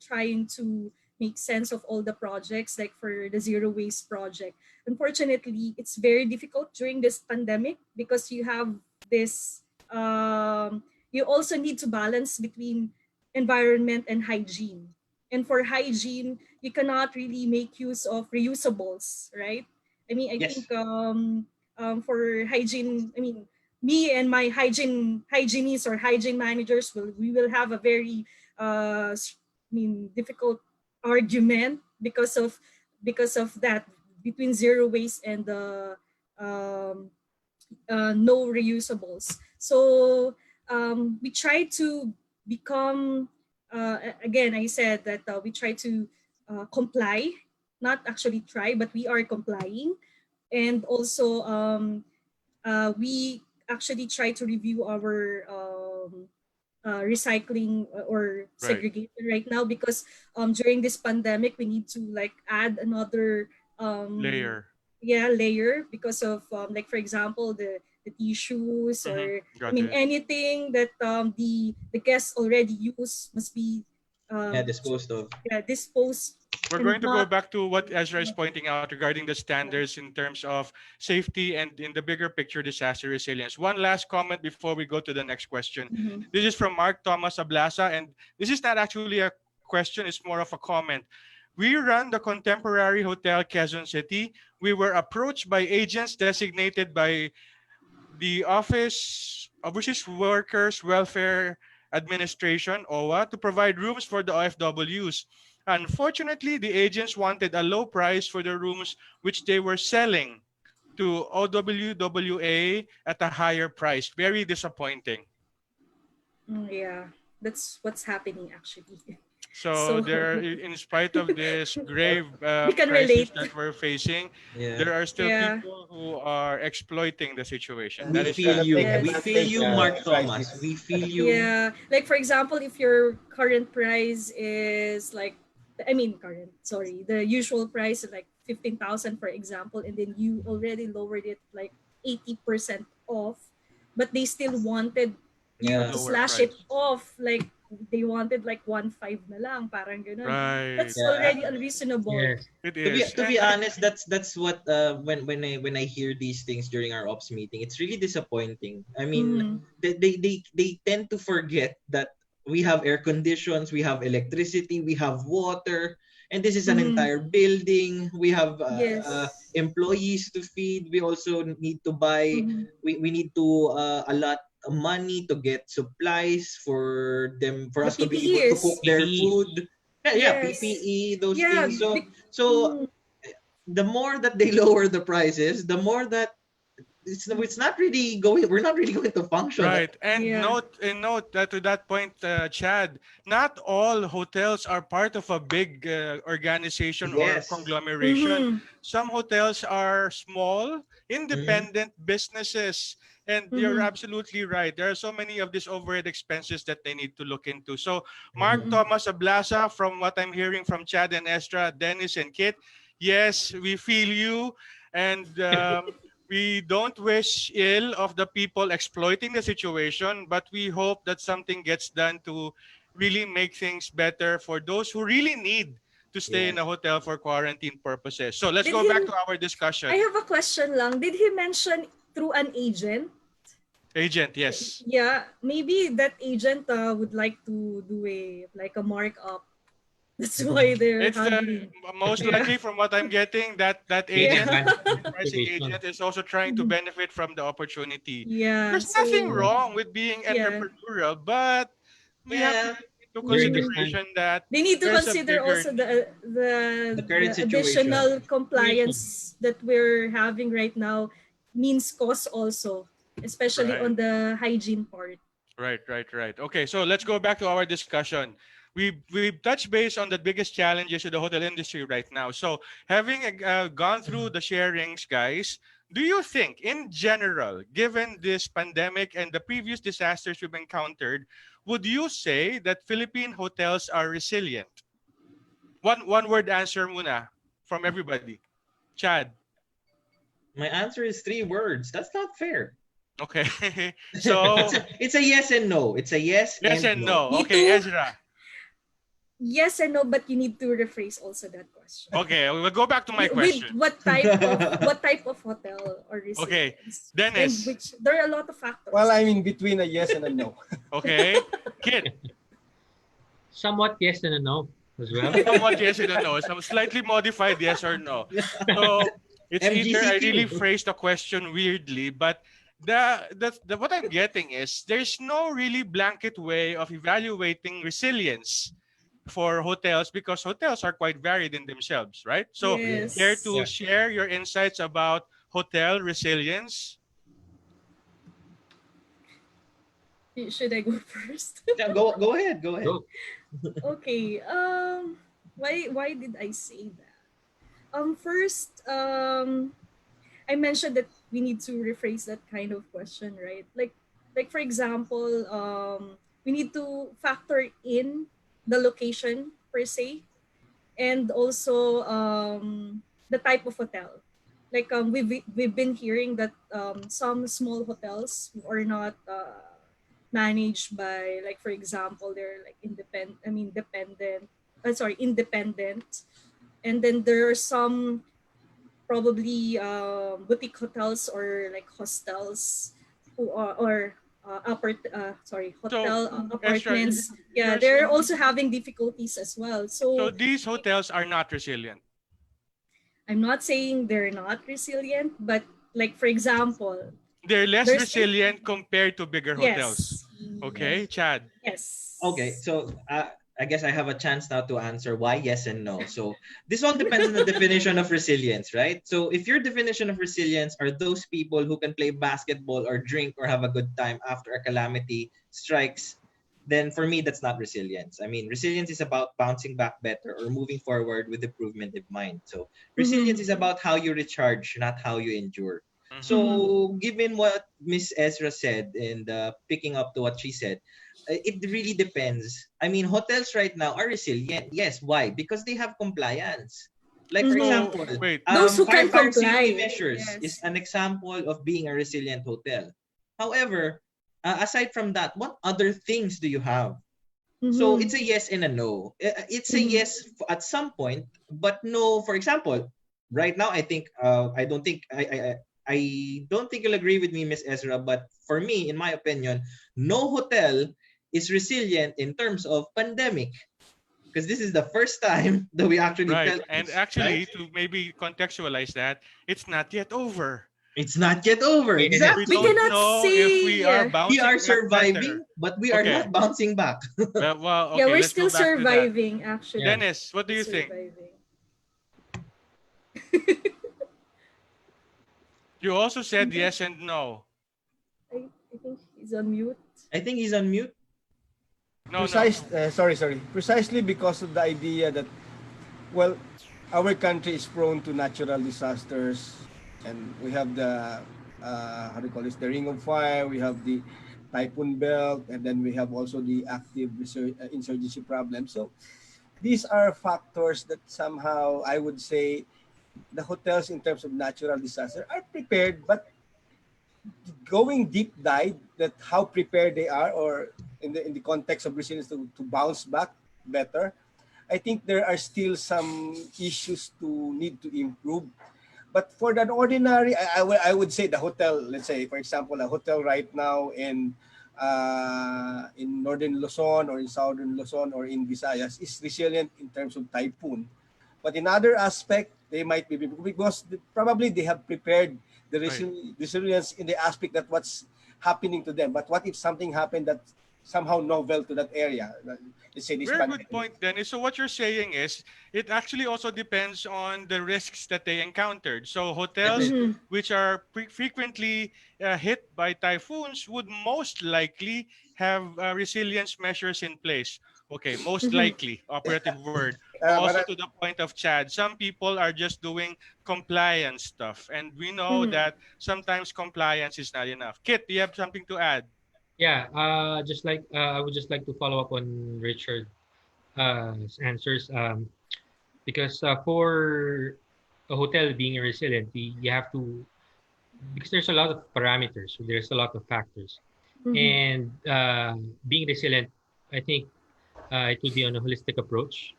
trying to make sense of all the projects, like for the zero waste project. Unfortunately, it's very difficult during this pandemic because you have this. You also need to balance between environment and hygiene. And for hygiene, you cannot really make use of reusables, right? I mean, I yes, think for hygiene, I mean, me and my hygienists or hygiene managers will have a very difficult argument because of that between zero waste and the um, no reusables. So we try to become, again, I said that we try to comply, not actually try, but we are complying. And also, we actually try to review our recycling or Right. segregation right now because during this pandemic, we need to like add another um, Layer. layer because of like for example the tissues Mm-hmm. or I Got mean it. anything that the guests already use must be yeah, um, disposed of. disposed We're and going to go not back to what Ezra is pointing out regarding the standards in terms of safety and in the bigger picture, disaster resilience. One last comment before we go to the next question. Mhm. This is from Mark Thomas Ablasa, and this is not actually a question, it's more of a comment. We run the Contemporary Hotel Quezon City. We were approached by agents designated by the Office of which is Workers Welfare Administration, OWA, to provide rooms for the OFWs. Unfortunately, the agents wanted a low price for the rooms which they were selling to OWWA at a higher price. Very disappointing. Yeah, that's what's happening actually. So So there, in spite of this grave we can crisis relate. that we're facing, Yeah. there are still Yeah. people who are exploiting the situation. And That We is who's feel gonna sad. take you. We Yes. feel advantage you, of Mark the Thomas. crisis? We feel you. Yeah, like for example, if your current price is like, I mean, sorry, the usual price is like 15,000, for example, and then you already lowered it like 80% off, but they still wanted you A to Yeah. lower slash it price. off, like they wanted like 1.5 na lang, parang ganun. Right. That's Yeah. already unreasonable. Yes. It To be is. to be And I honest, that's what when I hear these things during our ops meeting, it's really disappointing. I mean, Mm, they tend to forget that we have air conditions, we have electricity, we have water, and this is an mm, entire building. We have yes. employees to feed. We also need to buy. Mm-hmm. We need to allot money to get supplies for them for The us to be able to cook PPEs. their PPE. food. Yeah, Yes. PPE, those Yeah. things. So the more that they lower the prices, the more that it's not really going. We're not really going to function. Right. And Yeah. note that to that point, Chad, not all hotels are part of a big organization or Yes. conglomeration. Mhm. Some hotels are small, Mhm. independent businesses. And you're Mhm. absolutely right. There are so many of these overhead expenses that they need to look into. So, Mark Mhm. Mhm. Thomas Ablasa, from what I'm hearing from Chad and Estra, Dennis and Kit, yes, we feel you. And we don't wish ill of the people exploiting the situation, but we hope that something gets done to really make things better for those who really need to stay in Yes. a hotel for quarantine purposes. So let's Did go he? back to our I discussion. have a question lang. Did he mention through an agent? Agent, yes. Yeah, maybe that agent would like to do a markup. That's why they're It's the handling. most Yeah. likely from what I'm getting that Take agent, Yeah. advantage of the pricing situation. agent, is also trying to benefit from the opportunity. Yeah. There's nothing So wrong with being yeah, entrepreneurial, but we have to Yeah. take into During Mhm. this time, consideration that They need to there's a consider bigger also need. The the current situation. additional situation. compliance that we're having right now means cost also, especially Right. on the hygiene part. Right. Okay, so let's go back to our discussion. We've touched base on the biggest challenges of the hotel industry right now. So, having gone through the sharings, guys, do you think, in general, given this pandemic and the previous disasters we've encountered, would you say that Philippine hotels are resilient? One word answer muna from everybody. Chad. My answer is 3 words. That's not fair. Okay. it's So, a it's a yes and no. It's a yes yes and and no. no. Me Okay, too. Ezra. Yes and no, but you need to rephrase also that question. Okay, we'll go back to my With question. what type of hotel or Okay, resilience, and Dennis. which there are a lot of factors. Well, I'm in between a yes and a no. Okay, Kit. Somewhat yes and a no as well. Somewhat yes and a no. Some slightly modified yes or no. So it's either I really MGCQ. phrased the question weirdly, but what I'm getting is there's no really blanket way of evaluating resilience for hotels because hotels are quite varied in themselves, right? So Yes. care Yes. to Yeah. share your insights about hotel resilience? Should I go first? Yeah, go ahead. Go ahead. Go. Okay. Why did I say that? First, I mentioned that we need to rephrase that kind of question, right? Like for example, we need to factor in the location per se, and also the type of hotel. Like we've been hearing that some small hotels who are not managed by, like for example, they're like independent. I mean dependent. Sorry, independent. And then there are some probably boutique hotels or like hostels who are or So hotel Ezra, apartments. Yeah, you're they're saying also having difficulties as well. so So these hotels are not resilient. I'm not saying they're not resilient, but like for example, They're less there's resilient compared to bigger hotels. yes, Okay, Chad. Okay, yes. so I guess I have a chance now to answer why yes and no. So this all depends on the definition of resilience, right? So if your definition of resilience are those people who can play basketball or drink or have a good time after a calamity strikes, then for me that's not resilience. I mean, resilience is about bouncing back better or moving forward with improvement in mind. So resilience Mm-hmm. is about how you recharge, not how you endure. Mhm. Mm-hmm. So, given what Miss Ezra said and picking up to what she said, it really depends. I mean, hotels right now are resilient. Yes, why? Because they have compliance. Like for Mm-hmm. So example, wait, Those who can fire safety comply. measures is Yes. an example of being a resilient hotel. However, aside from that, what other things do you have? So Mm-hmm. it's a yes and a no. It's a Mm-hmm. yes at some point, but no. For example, right now, I think I don't think you'll agree with me, Miss Ezra. But for me, in my opinion, no hotel is resilient in terms of pandemic because this is the first time that we actually right. felt And this, right? actually, to maybe contextualize that, it's not yet over. It's not yet over. Yeah. We We don't Exactly. cannot know if we are say. We bouncing are back better. surviving, but we are Okay. not bouncing back. Well, Yeah, okay, we're let's go still back to that. surviving actually. Yeah. Dennis, what do Still you think? surviving. You also said yes and no. I think he's on mute. I think he's on mute. No, no. Sorry. Precisely because of the idea that, well, our country is prone to natural disasters, and we have the how do you call this? The Ring of Fire. We have the typhoon belt, and then we have also the active insurgency problem. So these are factors that somehow I would say the hotels in terms of natural disaster are prepared, but going deep dive that how prepared they are, or in the context of resilience to bounce back better, I think there are still some issues to need to improve. But for that ordinary, I would say the hotel, let's say, for example, a hotel right now in northern Luzon or in southern Luzon or in Visayas is resilient in terms of typhoon. But in other aspect, they might be because probably they have prepared the resilience in the aspect that what's happening to them. But what if something happened that somehow novel to that area? Let's say this Very good pandemic. point, Dennis. So what you're saying is it actually also depends on the risks that they encountered. So hotels Mhm. which are frequently hit by typhoons would most likely have resilience measures in place. Okay, most Mhm. likely, operative word. But Also to the point of Chad, some people are just doing compliance stuff. And we know Mhm. that sometimes compliance is not enough. Kit, do you have something to add? Yeah, just like I would just like to follow up on Richard's answers, because for a hotel being resilient, you have to, because there's a lot of parameters, so there's a lot of factors, Mhm. and being resilient, I think it would be on a holistic approach,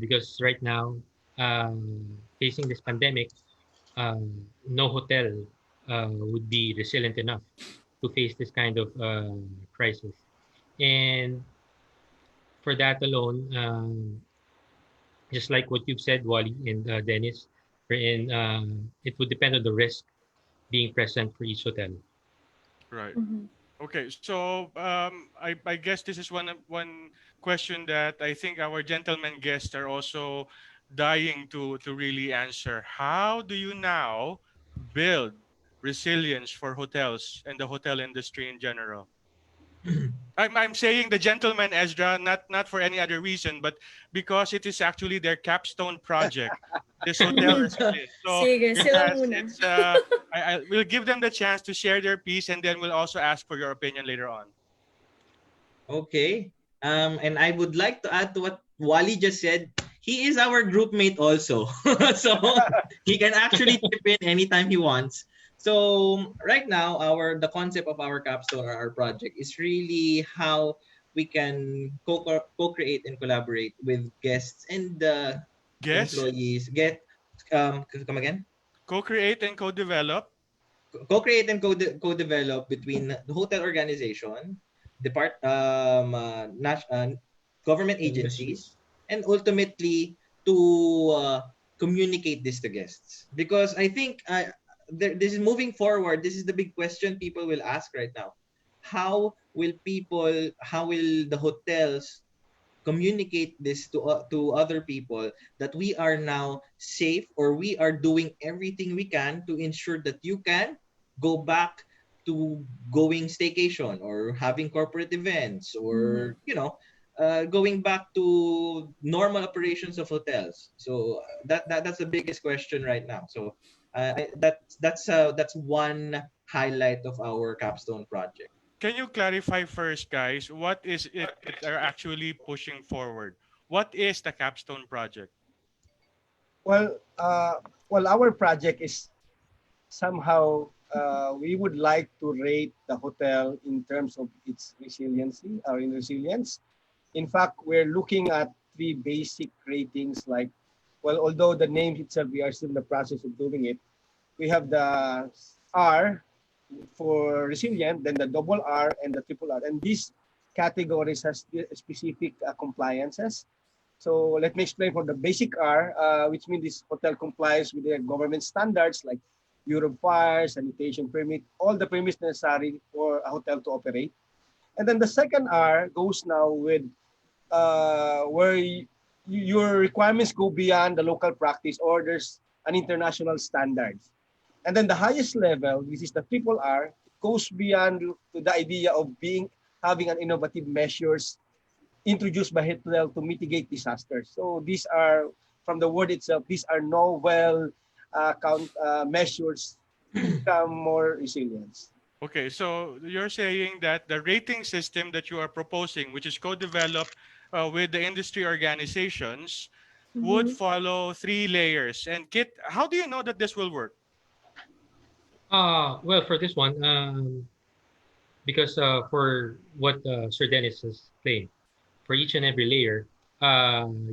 because right now, facing this pandemic, no hotel would be resilient enough to face this kind of crisis. And for that alone, just like what you've said, Wally and Dennis, wherein it would depend on the risk being present for each hotel. Right. Mhm. Okay, so I guess this is one question that I think our gentlemen guests are also dying to really answer. How do you now build resilience for hotels and the hotel industry in general? I'm saying the gentleman Ezra, not for any other reason, but because it is actually their capstone project, this hotel Mhm. resilience. So Sige, sila yes, muna. it's I will give them the chance to share their piece, and then we'll also ask for your opinion later on. Okay. And I would like to add to what Wally just said. He is our group mate also. So he can actually chip in anytime he wants. So right now, the concept of our capstone or our project is really how we can co-create and collaborate with guests and Guess, employees. Come again? co-create and co-develop. Co-create and co-develop between the hotel organization, government industry. agencies, and ultimately to uh, communicate this to guests. Because I think this is moving forward. This is the big question people will ask right now. How will the hotels communicate this to other people that we are now safe, or we are doing everything we can to ensure that you can go back to going staycation or having corporate events, Mhm. or going back to normal operations of hotels. So that's the biggest question right now. So that's one highlight of our capstone project. Can you clarify first, guys? What is it that are actually pushing forward? What is the capstone project? Well, our project is somehow we would like to rate the hotel in terms of its resiliency or in resilience. In fact, we're looking at three basic ratings. Like, well, although the name itself, we are still in the process of doing it. We have the R for resilient, then the double R and the triple R, and these categories has specific compliances. So let me explain for the basic R, which means this hotel complies with the government standards like Bureau of Fire, sanitation permit, all the permits necessary for a hotel to operate. And then the second R goes now with where your requirements go beyond the local practice or there's an international standards. And then the highest level, which is the triple R, goes beyond to the idea of having an innovative measures introduced by hotel to mitigate disasters. So these are, from the word itself, these are novel measures to become more resilient. Okay, so you're saying that the rating system that you are proposing, which is co-developed with the industry organizations, would Mm-hmm. follow three layers. And Kit, how do you know that this will work? Well, for this one, because for what Sir Dennis has claimed, for each and every layer,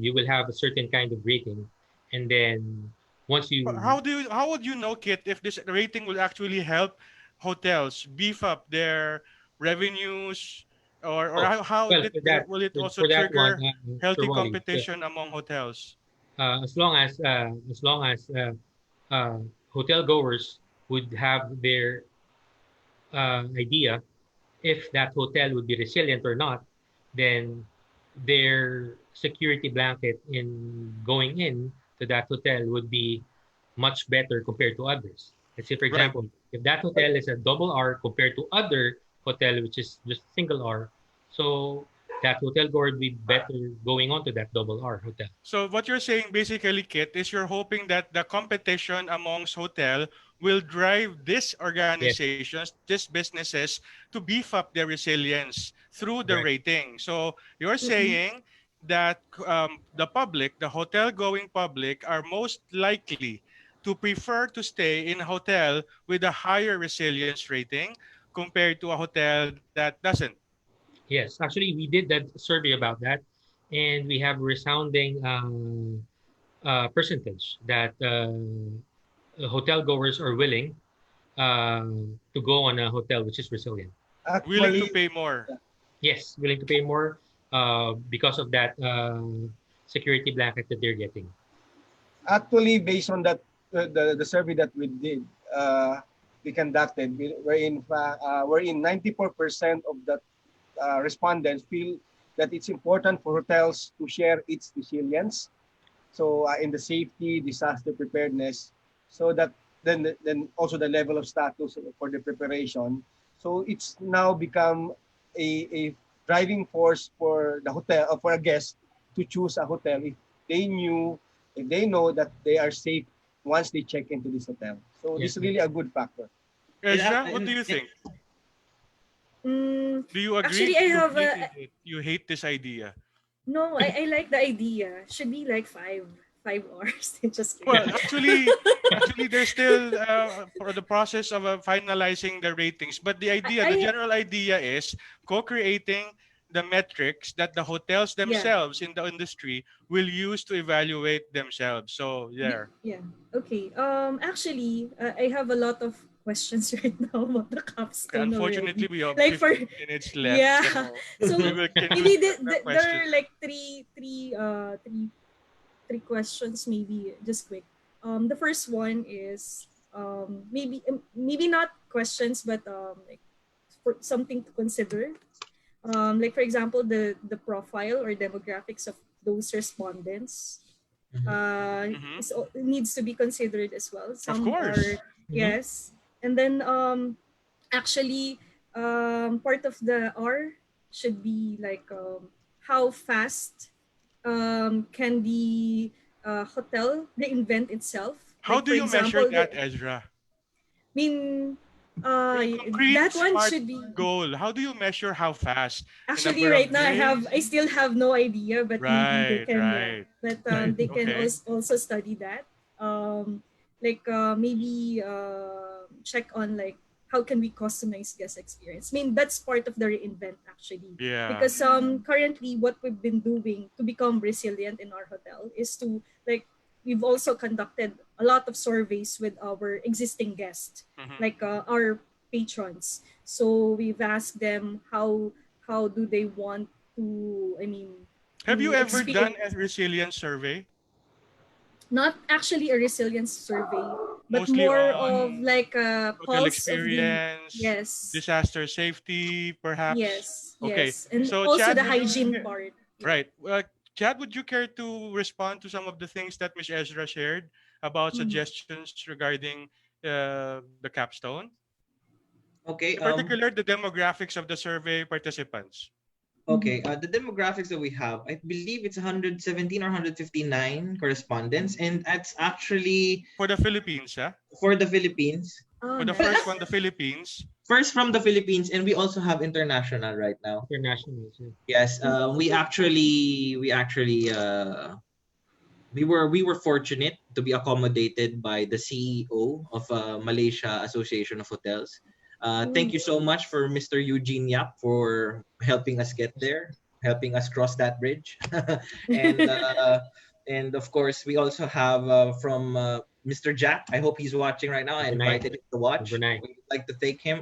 you will have a certain kind of rating, and then once you, How would you know, Kit, if this rating will actually help hotels beef up their revenues, or oh, how well, did, for that, will it also for that one, trigger Sir healthy Wally, competition among hotels? as long as uh, hotel goers would have their idea if that hotel would be resilient or not, then their security blanket in going in to that hotel would be much better compared to others. Let's say, for Right. example, if that hotel is a double R compared to other hotel which is just single R, so that hotel goer would be better going on to that double R hotel. So what you're saying basically, Kit, is you're hoping that the competition amongst hotel will drive these Yes, organizations, these businesses, to beef up their resilience through the correct. rating. So you're Mm-hmm. saying that the public, the hotel-going public, are most likely to prefer to stay in a hotel with a higher resilience rating compared to a hotel that doesn't. Yes, actually, we did that survey about that, and we have resounding percentage that hotel goers are willing uh, to go on a hotel which is resilient. Willing to Actually, pay more. Yes, willing to pay more because of that security blanket that they're getting. actually, based on that, the survey that we did, we conducted, wherein 94% of the respondents feel that it's important for hotels to share its resilience. So in the safety, disaster preparedness, so that then also the level of status for the preparation. So it's now become a driving force for the hotel, for a guest to choose a hotel they knew if they know that they are safe once they check into this hotel. So Yeah, this is really a good factor. Ezra, what do you think? Mm, Do you agree? actually, I You have hate a it. You hate this idea. no. I like the idea. Should be like 5 hours. Just Well, kidding. actually, they're still for the process of finalizing the ratings. But the I general idea is co-creating the metrics that the hotels yeah. themselves in the industry will use to evaluate themselves. So there. Yeah. Okay. Actually, I have a lot of questions right now about the Okay, capstone unfortunately, already. we have Like for 15 minutes left, yeah. so we So can use maybe the there questions. are like three questions, maybe just quick. The first one is maybe not questions, but like for something to consider. Like for example, the profile or demographics of those respondents Mhm. Hmm. needs to be considered as well. Of Some are course. mhm. yes, and then actually part of the R should be like how fast can the hotel reinvent itself. How Like do for you measure example, that, Ezra? mean A concrete, that one smart should be goal. How do you measure how fast? The actually number right of now days? I still have no idea, but maybe they Right, can, yeah, right, but right. they can Okay. also study that, like maybe check on like how can we customize guest experience. I mean that's part of the reinvent actually, Yeah. because currently what we've been doing to become resilient in our hotel is to like we've also conducted a lot of surveys with our existing guests, Hmm. like our patrons. So we've asked them how do they want to, I mean, Have you to ever done a experience, resilience survey? not actually a resilience survey, but Mostly more of on like a hotel pulse of the, experience, yes, disaster safety, perhaps. yes, Okay. yes, and So, also Chad, the would you hygiene part. Yeah. right? Chad, would you care to respond to some of the things that Ms. Ezra shared about Mm. suggestions regarding the capstone? Okay. In particular, the demographics of the survey participants. Okay, the demographics that we have, I believe it's 117 or 159 correspondents, and that's actually For the Philippines, huh? for the Philippines. Oh, For the nice. first one, the Philippines. First from the Philippines, and we also have international right now. International. Yes, we were fortunate to be accommodated by the CEO of Malaysia Association of Hotels. Thank you so much for Mr. Eugene Yap for helping us get there, helping us cross that bridge, and and of course we also have from Mr. Jack. I hope he's watching right now. I Overnight. invited him to watch. Overnight. We'd like to thank him.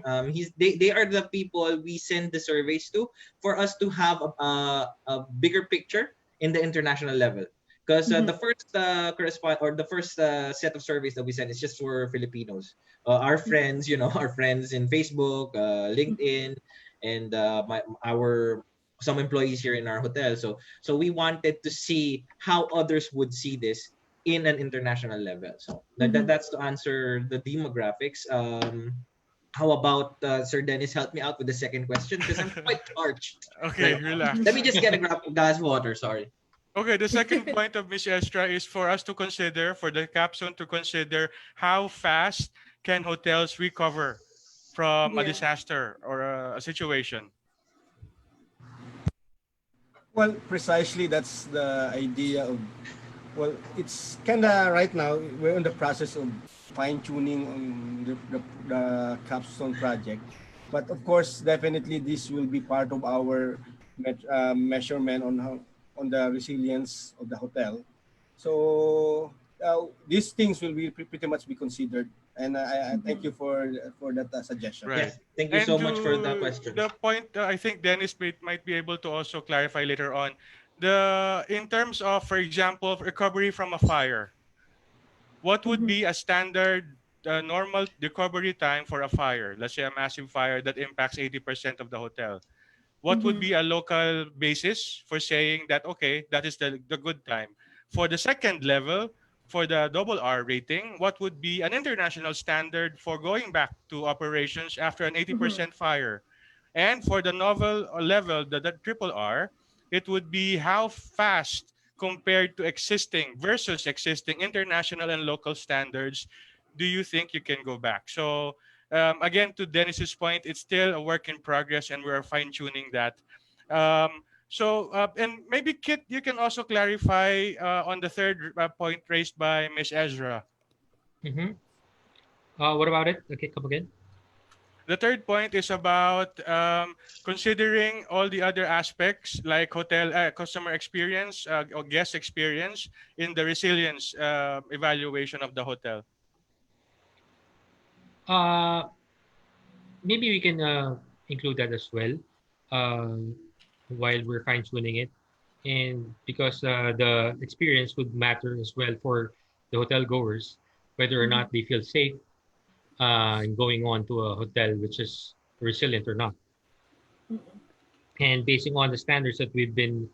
They are the people we send the surveys to for us to have a bigger picture in the international level. Because the first the first set of surveys that we sent is just for Filipinos, our friends, our friends in Facebook, LinkedIn, and our some employees here in our hotel. So we wanted to see how others would see this in an international level. So that's to answer the demographics. How about Sir Dennis help me out with the second question because I'm quite parched. Okay, Right now. relax. Let me just get a glass of water. Sorry. Okay, the second point of Ms. Estra is for us to consider, for the capstone to consider how fast can hotels recover from a Yeah. disaster or a situation. Well, precisely that's the idea of. Well, it's kind of right now we're in the process of fine tuning on the capstone project, but of course, definitely this will be part of our measurement on how on the resilience of the hotel. So these things will be pretty much be considered, and I thank you for that suggestion. Right. Yes, thank you And so to much for the question. the point, I think Dennis might be able to also clarify later on. In terms of, for example, recovery from a fire, what would be a standard normal recovery time for a fire? Let's say a massive fire that impacts 80% of the hotel. What would be a local basis for saying that, okay, that is the good time? For the second level, for the double R rating, what would be an international standard for going back to operations after an 80% fire? And for the novel level, the triple R, it would be how fast compared to existing versus existing international and local standards do you think you can go back? So again, to Dennis's point, it's still a work in progress, and we are fine tuning that. And maybe Kit, you can also clarify on the third point raised by Miss Ezra. Mm-hmm. What about it? Okay, come again. The third point is about considering all the other aspects like hotel customer experience or guest experience in the resilience evaluation of the hotel. Uh, Maybe we can include that as well uh, while we're fine tuning it. And because the experience would matter as well for the hotel goers, whether or not they feel safe in going on to a hotel which is resilient or not. And basing on the standards that we've been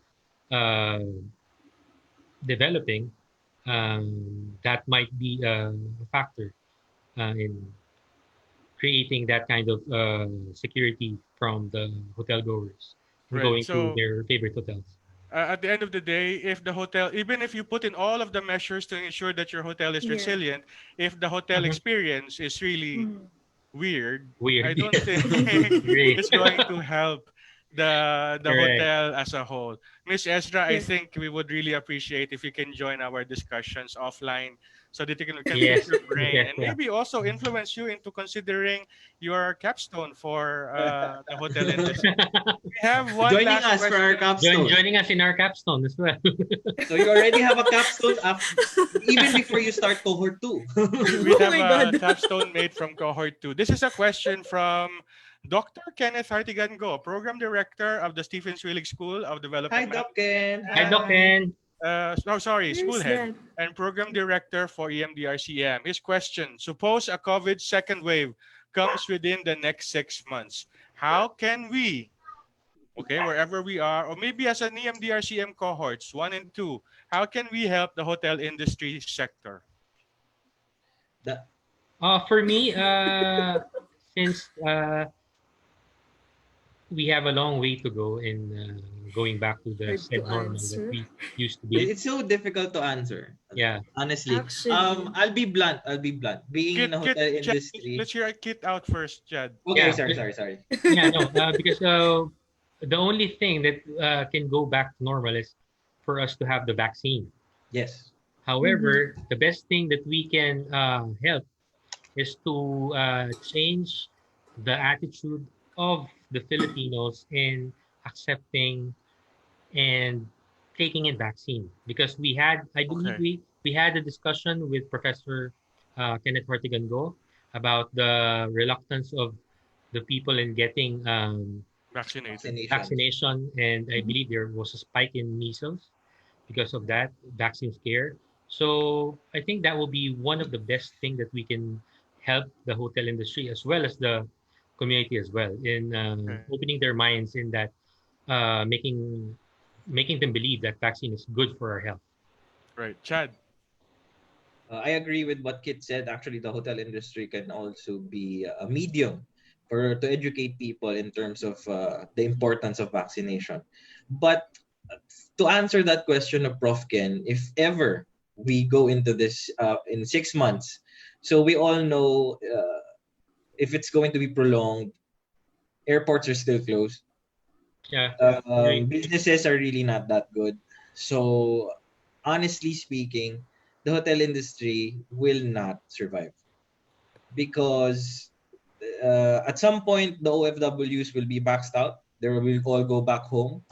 uh, developing, that might be a factor in creating that kind of security from the hotel goers and Right. going to So their favorite hotels. at the end of the day, if the hotel, even if you put in all of the measures to ensure that your hotel is Yeah. resilient, if the hotel Mhm. experience is really weird, I Weird. don't think Great. it's going to help the Correct. hotel as a whole. Miss Ezra, I Yes. think we would really appreciate if you can join our discussions offline so that you can pick Yes. your brain Yes. and Yeah. maybe also influence you into considering your capstone for the hotel industry. We have one Joining last us for our question. capstone. Joining us in our capstone as well. So you already have a capstone up even before you start cohort 2. We Oh have my a God. capstone made from cohort 2. This is a question from Dr. Kenneth Hartigan Go, Program Director of the Stephens Willig School of Hi, Development Doc Ken. Hi, Doc Ken. Where's School Head that? and Program Director for EMDRCM. His question, suppose a COVID second wave comes within the next 6 months. How can we, okay, wherever we are, or maybe as an EMDRCM cohorts 1 and 2, how can we help the hotel industry sector? The- For me, since we have a long way to go in going back to the Hard to said normal that answer. we used to be. It's so difficult to answer. Yeah. Honestly. Actually, I'll be blunt. I'll be blunt. Being in the Kit, hotel Chad, industry. let's hear Kit out first, Chad. Okay, Yeah. sorry. Yeah, no, because the only thing that can go back to normal is for us to have the vaccine. Yes. mhm. However, the best thing that we can help is to change the attitude of the Filipinos in accepting and taking in vaccine. Because I believe Okay. we had a discussion with Professor Kenneth Hortigango about the reluctance of the people in getting Vaccinated. Vaccinations. vaccination, and I believe there was a spike in measles because of that vaccine scare. So I think that will be one of the best thing that we can help the hotel industry as well as the community as well in Okay. opening their minds in that making them believe that vaccine is good for our health. Right. Chad. I agree with what Kit said. Actually, the hotel industry can also be a medium for to educate people in terms of the importance of vaccination. But to answer that question of Prof. Ken, if ever we go into this in 6 months, so we all know if it's going to be prolonged, airports are still closed. Yeah, agree. Businesses are really not that good. So honestly speaking, the hotel industry will not survive because at some point the OFWs will be maxed out. They will all go back home.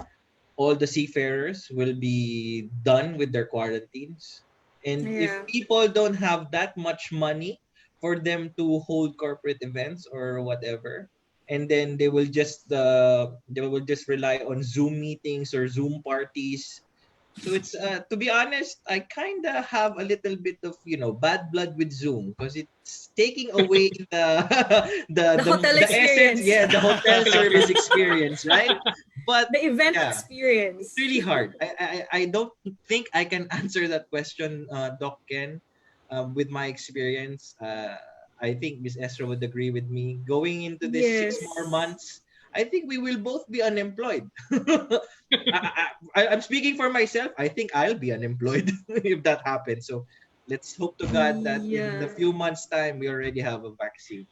All the seafarers will be done with their quarantines. And if Yeah. people don't have that much money for them to hold corporate events or whatever, and then they will just rely on Zoom meetings or Zoom parties. So it's to be honest, I kind of have a little bit of bad blood with Zoom because it's taking away The hotel the essence, experience, yeah, the hotel service experience, right? But the event yeah, it's experience. really hard. I don't think I can answer that question, Doc Ken, with my experience. I think Miss Esther would agree with me. Going into this 6 more Yes. months, I think we will both be unemployed. I'm speaking for myself. I think I'll be unemployed if that happens. So let's hope to God that in the Yeah. few months' time we already have a vaccine.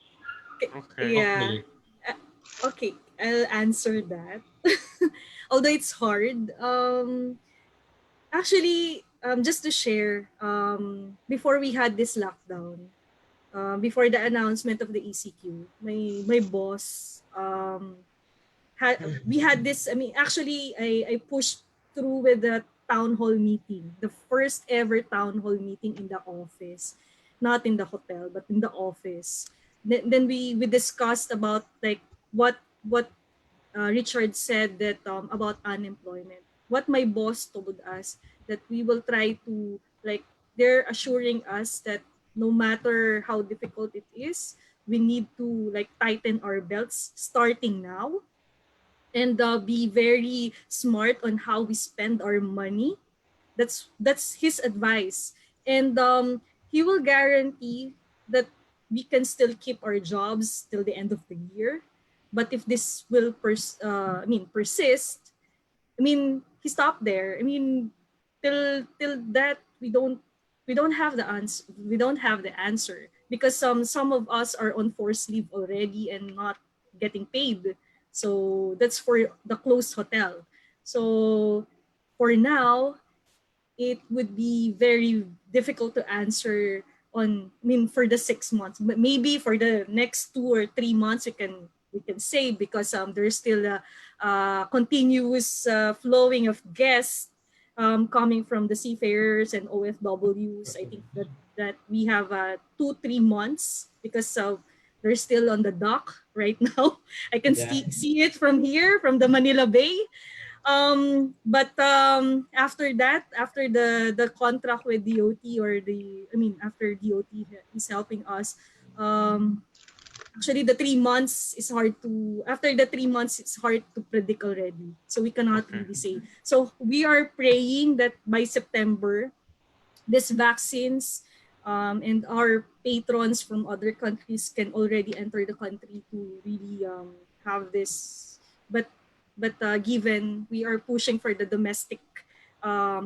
Okay. Yeah. Hopefully. Okay, I'll answer that. Although it's hard. Actually, just to share, before we had this lockdown, before the announcement of the ECQ, my boss we had this. I mean, actually, I pushed through with the town hall meeting, the first ever town hall meeting in the office, not in the hotel, but in the office. Then we discussed about like what Richard said that about unemployment. What my boss told us that we will try to like they're assuring us that no matter how difficult it is, we need to like tighten our belts starting now and be very smart on how we spend our money. That's his advice, and he will guarantee that we can still keep our jobs till the end of the year. But if this will persist, I mean, he stopped there. I mean, till that we don't have the answer. We don't have the answer because some of us are on forced leave already and not getting paid. So that's for the closed hotel. So for now, it would be very difficult to answer on I mean for the 6 months, but maybe for the next 2 or 3 months we can say because there's still a continuous flowing of guests coming from the seafarers and OFWs. I think that we have 2-3 months because they're still on the dock right now. I can Yeah. see it from here from the Manila Bay. But after that, after the contract with DOT or after DOT is helping us, actually the 3 months is hard to after the 3 months it's hard to predict already. So we cannot Okay. really say. So we are praying that by September, these vaccines and our patrons from other countries can already enter the country to really have this. But given we are pushing for the domestic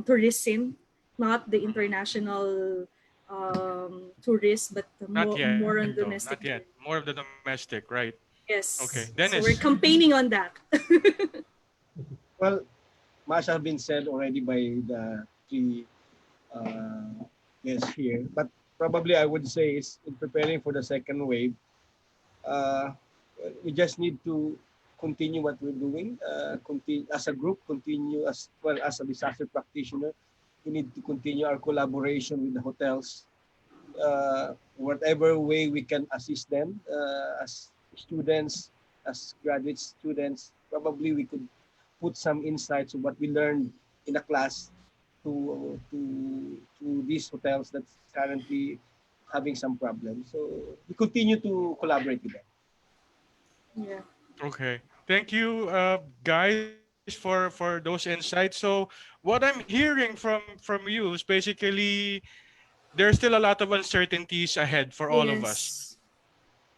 tourism, not the Mhm. international tourists, but Not yet, more on though. Not domestic yet. More of the tourism. domestic, right? Okay. Yes. So Dennis. we're campaigning on that. Well, much has been said already by the three uh, guests here, but probably I would say is in preparing for the second wave, uh, we just need to continue what we're doing, continue as a group, continue as well as a disaster practitioner. We need to continue our collaboration with the hotels, whatever way we can assist them as students, as graduate students. Probably we could put some insights of what we learned in a class to these hotels that's currently having some problems. So we continue to collaborate with them. Yeah. Okay. Thank you, guys, for those insights. So, what I'm hearing from you is basically there's still a lot of uncertainties ahead for all of us. Yes.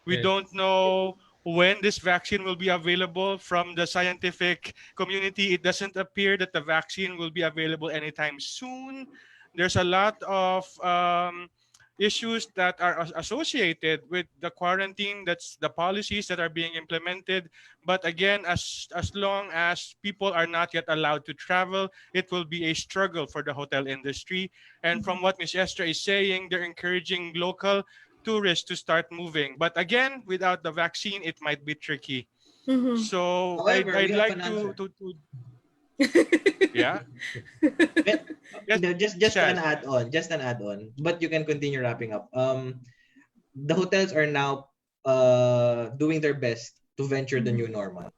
We Yes. don't know when this vaccine will be available from the scientific community. It doesn't appear that the vaccine will be available anytime soon. There's a lot of issues that are associated with the quarantine. That's the policies that are being implemented. But again, as long as people are not yet allowed to travel, it will be a struggle for the hotel industry. And from what Ms. Esther is saying, they're encouraging local tourists to start moving. But again, without the vaccine, it might be tricky. Mm-hmm. So However, we I'd have like an answer. to yeah. But, Yes, no, just an Chaz. add-on, just an add-on. But you can continue wrapping up. The hotels are now doing their best to venture the new normal.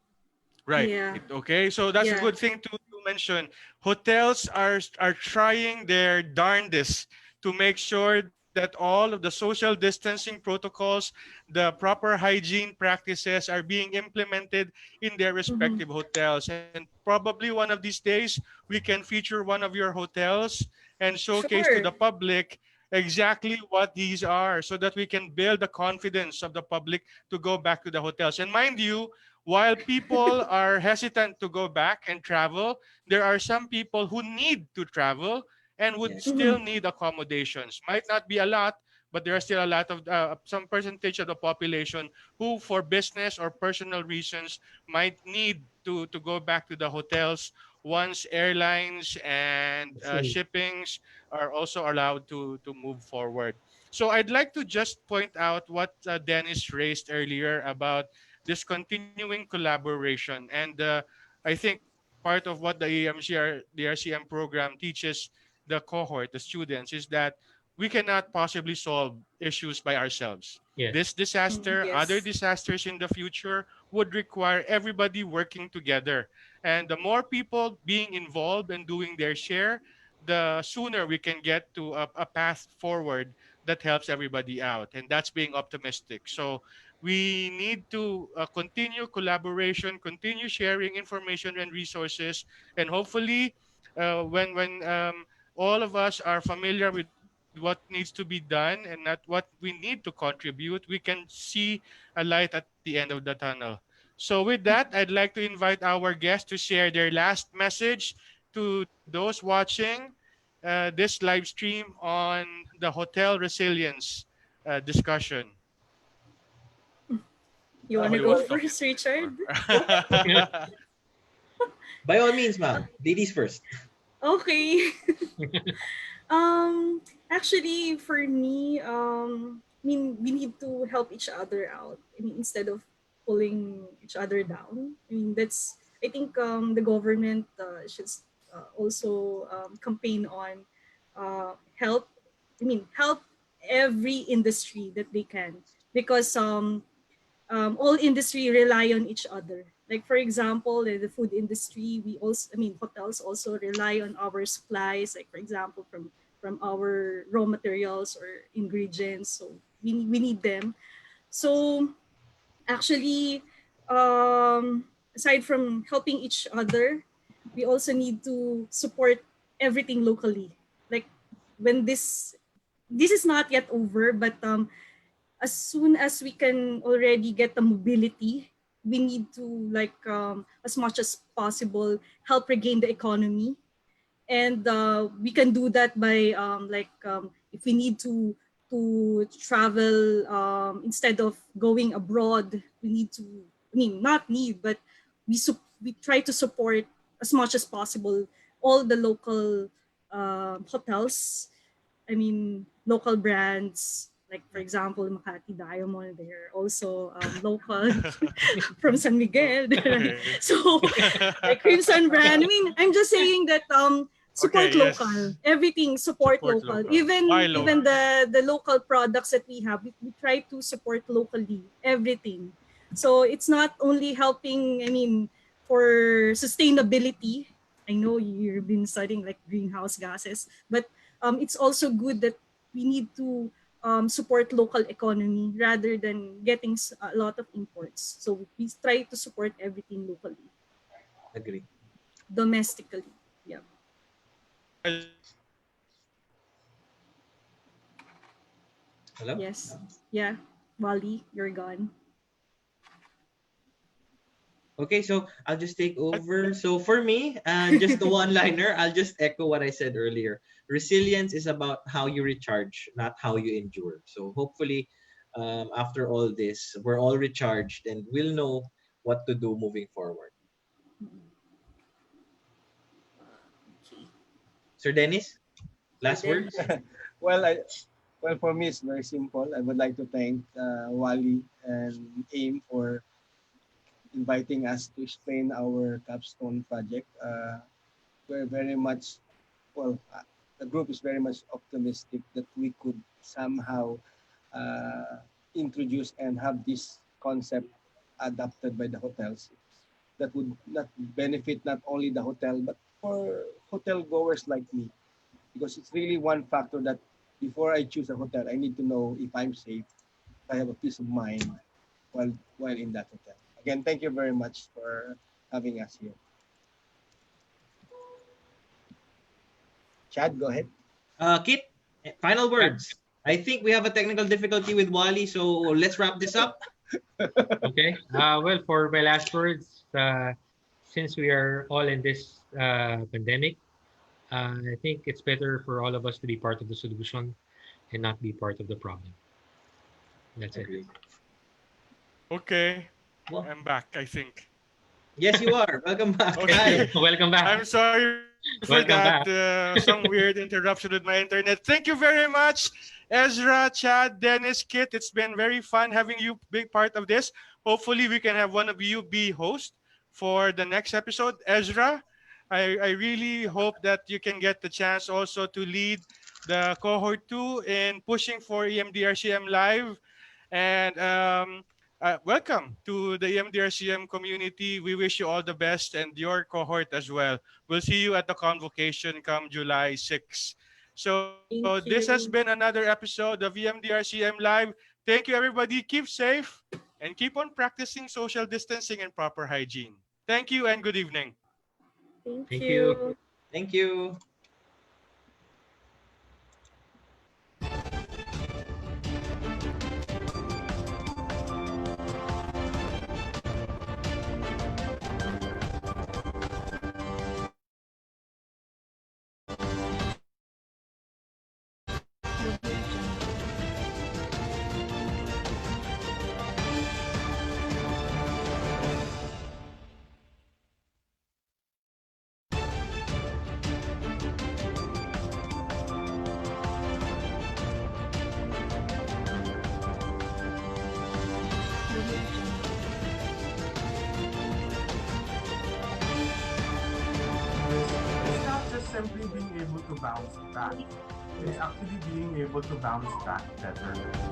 Right. Yeah. Okay. So that's a Yeah. good thing to mention. Hotels are trying their darndest to make sure that all of the social distancing protocols, the proper hygiene practices are being implemented in their Mm-hmm. respective hotels. And probably one of these days we can feature one of your hotels and showcase to Sure. the public exactly what these are so that we can build the confidence of the public to go back to the hotels. And mind you, while people are hesitant to go back and travel, there are some people who need to travel and would Yes. still Mm-hmm. need accommodations. Might not be a lot, but there are still a lot of some percentage of the population who, for business or personal reasons, might need to go back to the hotels once airlines and True. shippings are also allowed to move forward. So I'd like to just point out what Dennis raised earlier about this continuing collaboration. And I think part of what the the RCM program teaches the cohort, the students, is that we cannot possibly solve issues by ourselves. Yes. This disaster, other Yes. disasters in the future would require everybody working together. And the more people being involved and doing their share, the sooner we can get to a path forward that helps everybody out. And that's being optimistic. So we need to continue collaboration, continue sharing information and resources, and hopefully, when all of us are familiar with what needs to be done and not what we need to contribute, we can see a light at the end of the tunnel. So, with that, I'd like to invite our guests to share their last message to those watching this live stream on the hotel resilience discussion. You Who want to wants go to first, Richard? talk? By all means, ma'am. Ladies first. Okay. Actually, for me, I mean, we need to help each other out. I mean, instead of pulling each other down. I mean, that's. I think the government should also campaign on help. I mean, help every industry that they can, because all industry rely on each other. Like for example, in the food industry, we also, I mean, hotels also rely on our supplies. Like for example, from our raw materials or ingredients. So we need them. So actually, aside from helping each other, we also need to support everything locally. Like when this is not yet over, but as soon as we can already get the mobility, we need to like as much as possible help regain the economy, and we can do that by if we need to travel, instead of going abroad, we need to, I mean, not need, but we try to support as much as possible all the local hotels. I mean, local brands, like for example, Makati Diamond, they're also local from San Miguel. Okay. So, like Crimson Brand. I mean, I'm just saying that support Okay, yes. local. Everything support, Support local. local. Buy Even local. the local products that we have, we try to support locally. Everything. So it's not only helping. I mean, for sustainability. I know you've been studying like greenhouse gases, but it's also good that we need to support local economy rather than getting a lot of imports. So we try to support everything locally, Agree. domestically. Yeah. Hello? Yes. Yeah. Wally, you're gone. Okay, so I'll just take over. So for me, just the one-liner, I'll just echo what I said earlier. Resilience is about how you recharge, not how you endure. So hopefully, after all this, we're all recharged and we'll know what to do moving forward. Okay. Sir Dennis, Sir last words? Dennis. Well, for me, it's very simple. I would like to thank Wally and AIM for inviting us to explain our capstone project. We're very much, well, the group is very much optimistic that we could somehow uh, introduce and have this concept adopted by the hotels that would not benefit not only the hotel but for hotel goers like me, because it's really one factor that before I choose a hotel, I need to know if I'm safe, if I have a peace of mind while in that hotel. Again, thank you very much for having us here. Chad, go ahead. Kit, final words. I think we have a technical difficulty with Wally, so let's wrap this up. Okay. Well, for my last words, since we are all in this pandemic, I think it's better for all of us to be part of the solution and not be part of the problem. That's it. Agreed. Okay. Well, I'm back, I think. yes, you are. Welcome back. Okay. Hi. Welcome back. I'm sorry for Welcome that. back. Some weird interruption with my internet. Thank you very much, Ezra, Chad, Dennis, Kit. It's been very fun having you be part of this. Hopefully, we can have one of you be host for the next episode. Ezra, I really hope that you can get the chance also to lead the cohort 2 in pushing for EMDRCM Live. And welcome to the EMDRCM community. We wish you all the best and your cohort as well. We'll see you at the convocation come July 6th. So this Thank has been you. another episode of EMDRCM Live. Thank you, everybody. Keep safe and keep on practicing social distancing and proper hygiene. Thank you and good evening. Thank Thank you. you. Thank you. It's not just simply being able to bounce back. It's actually being able to bounce back better.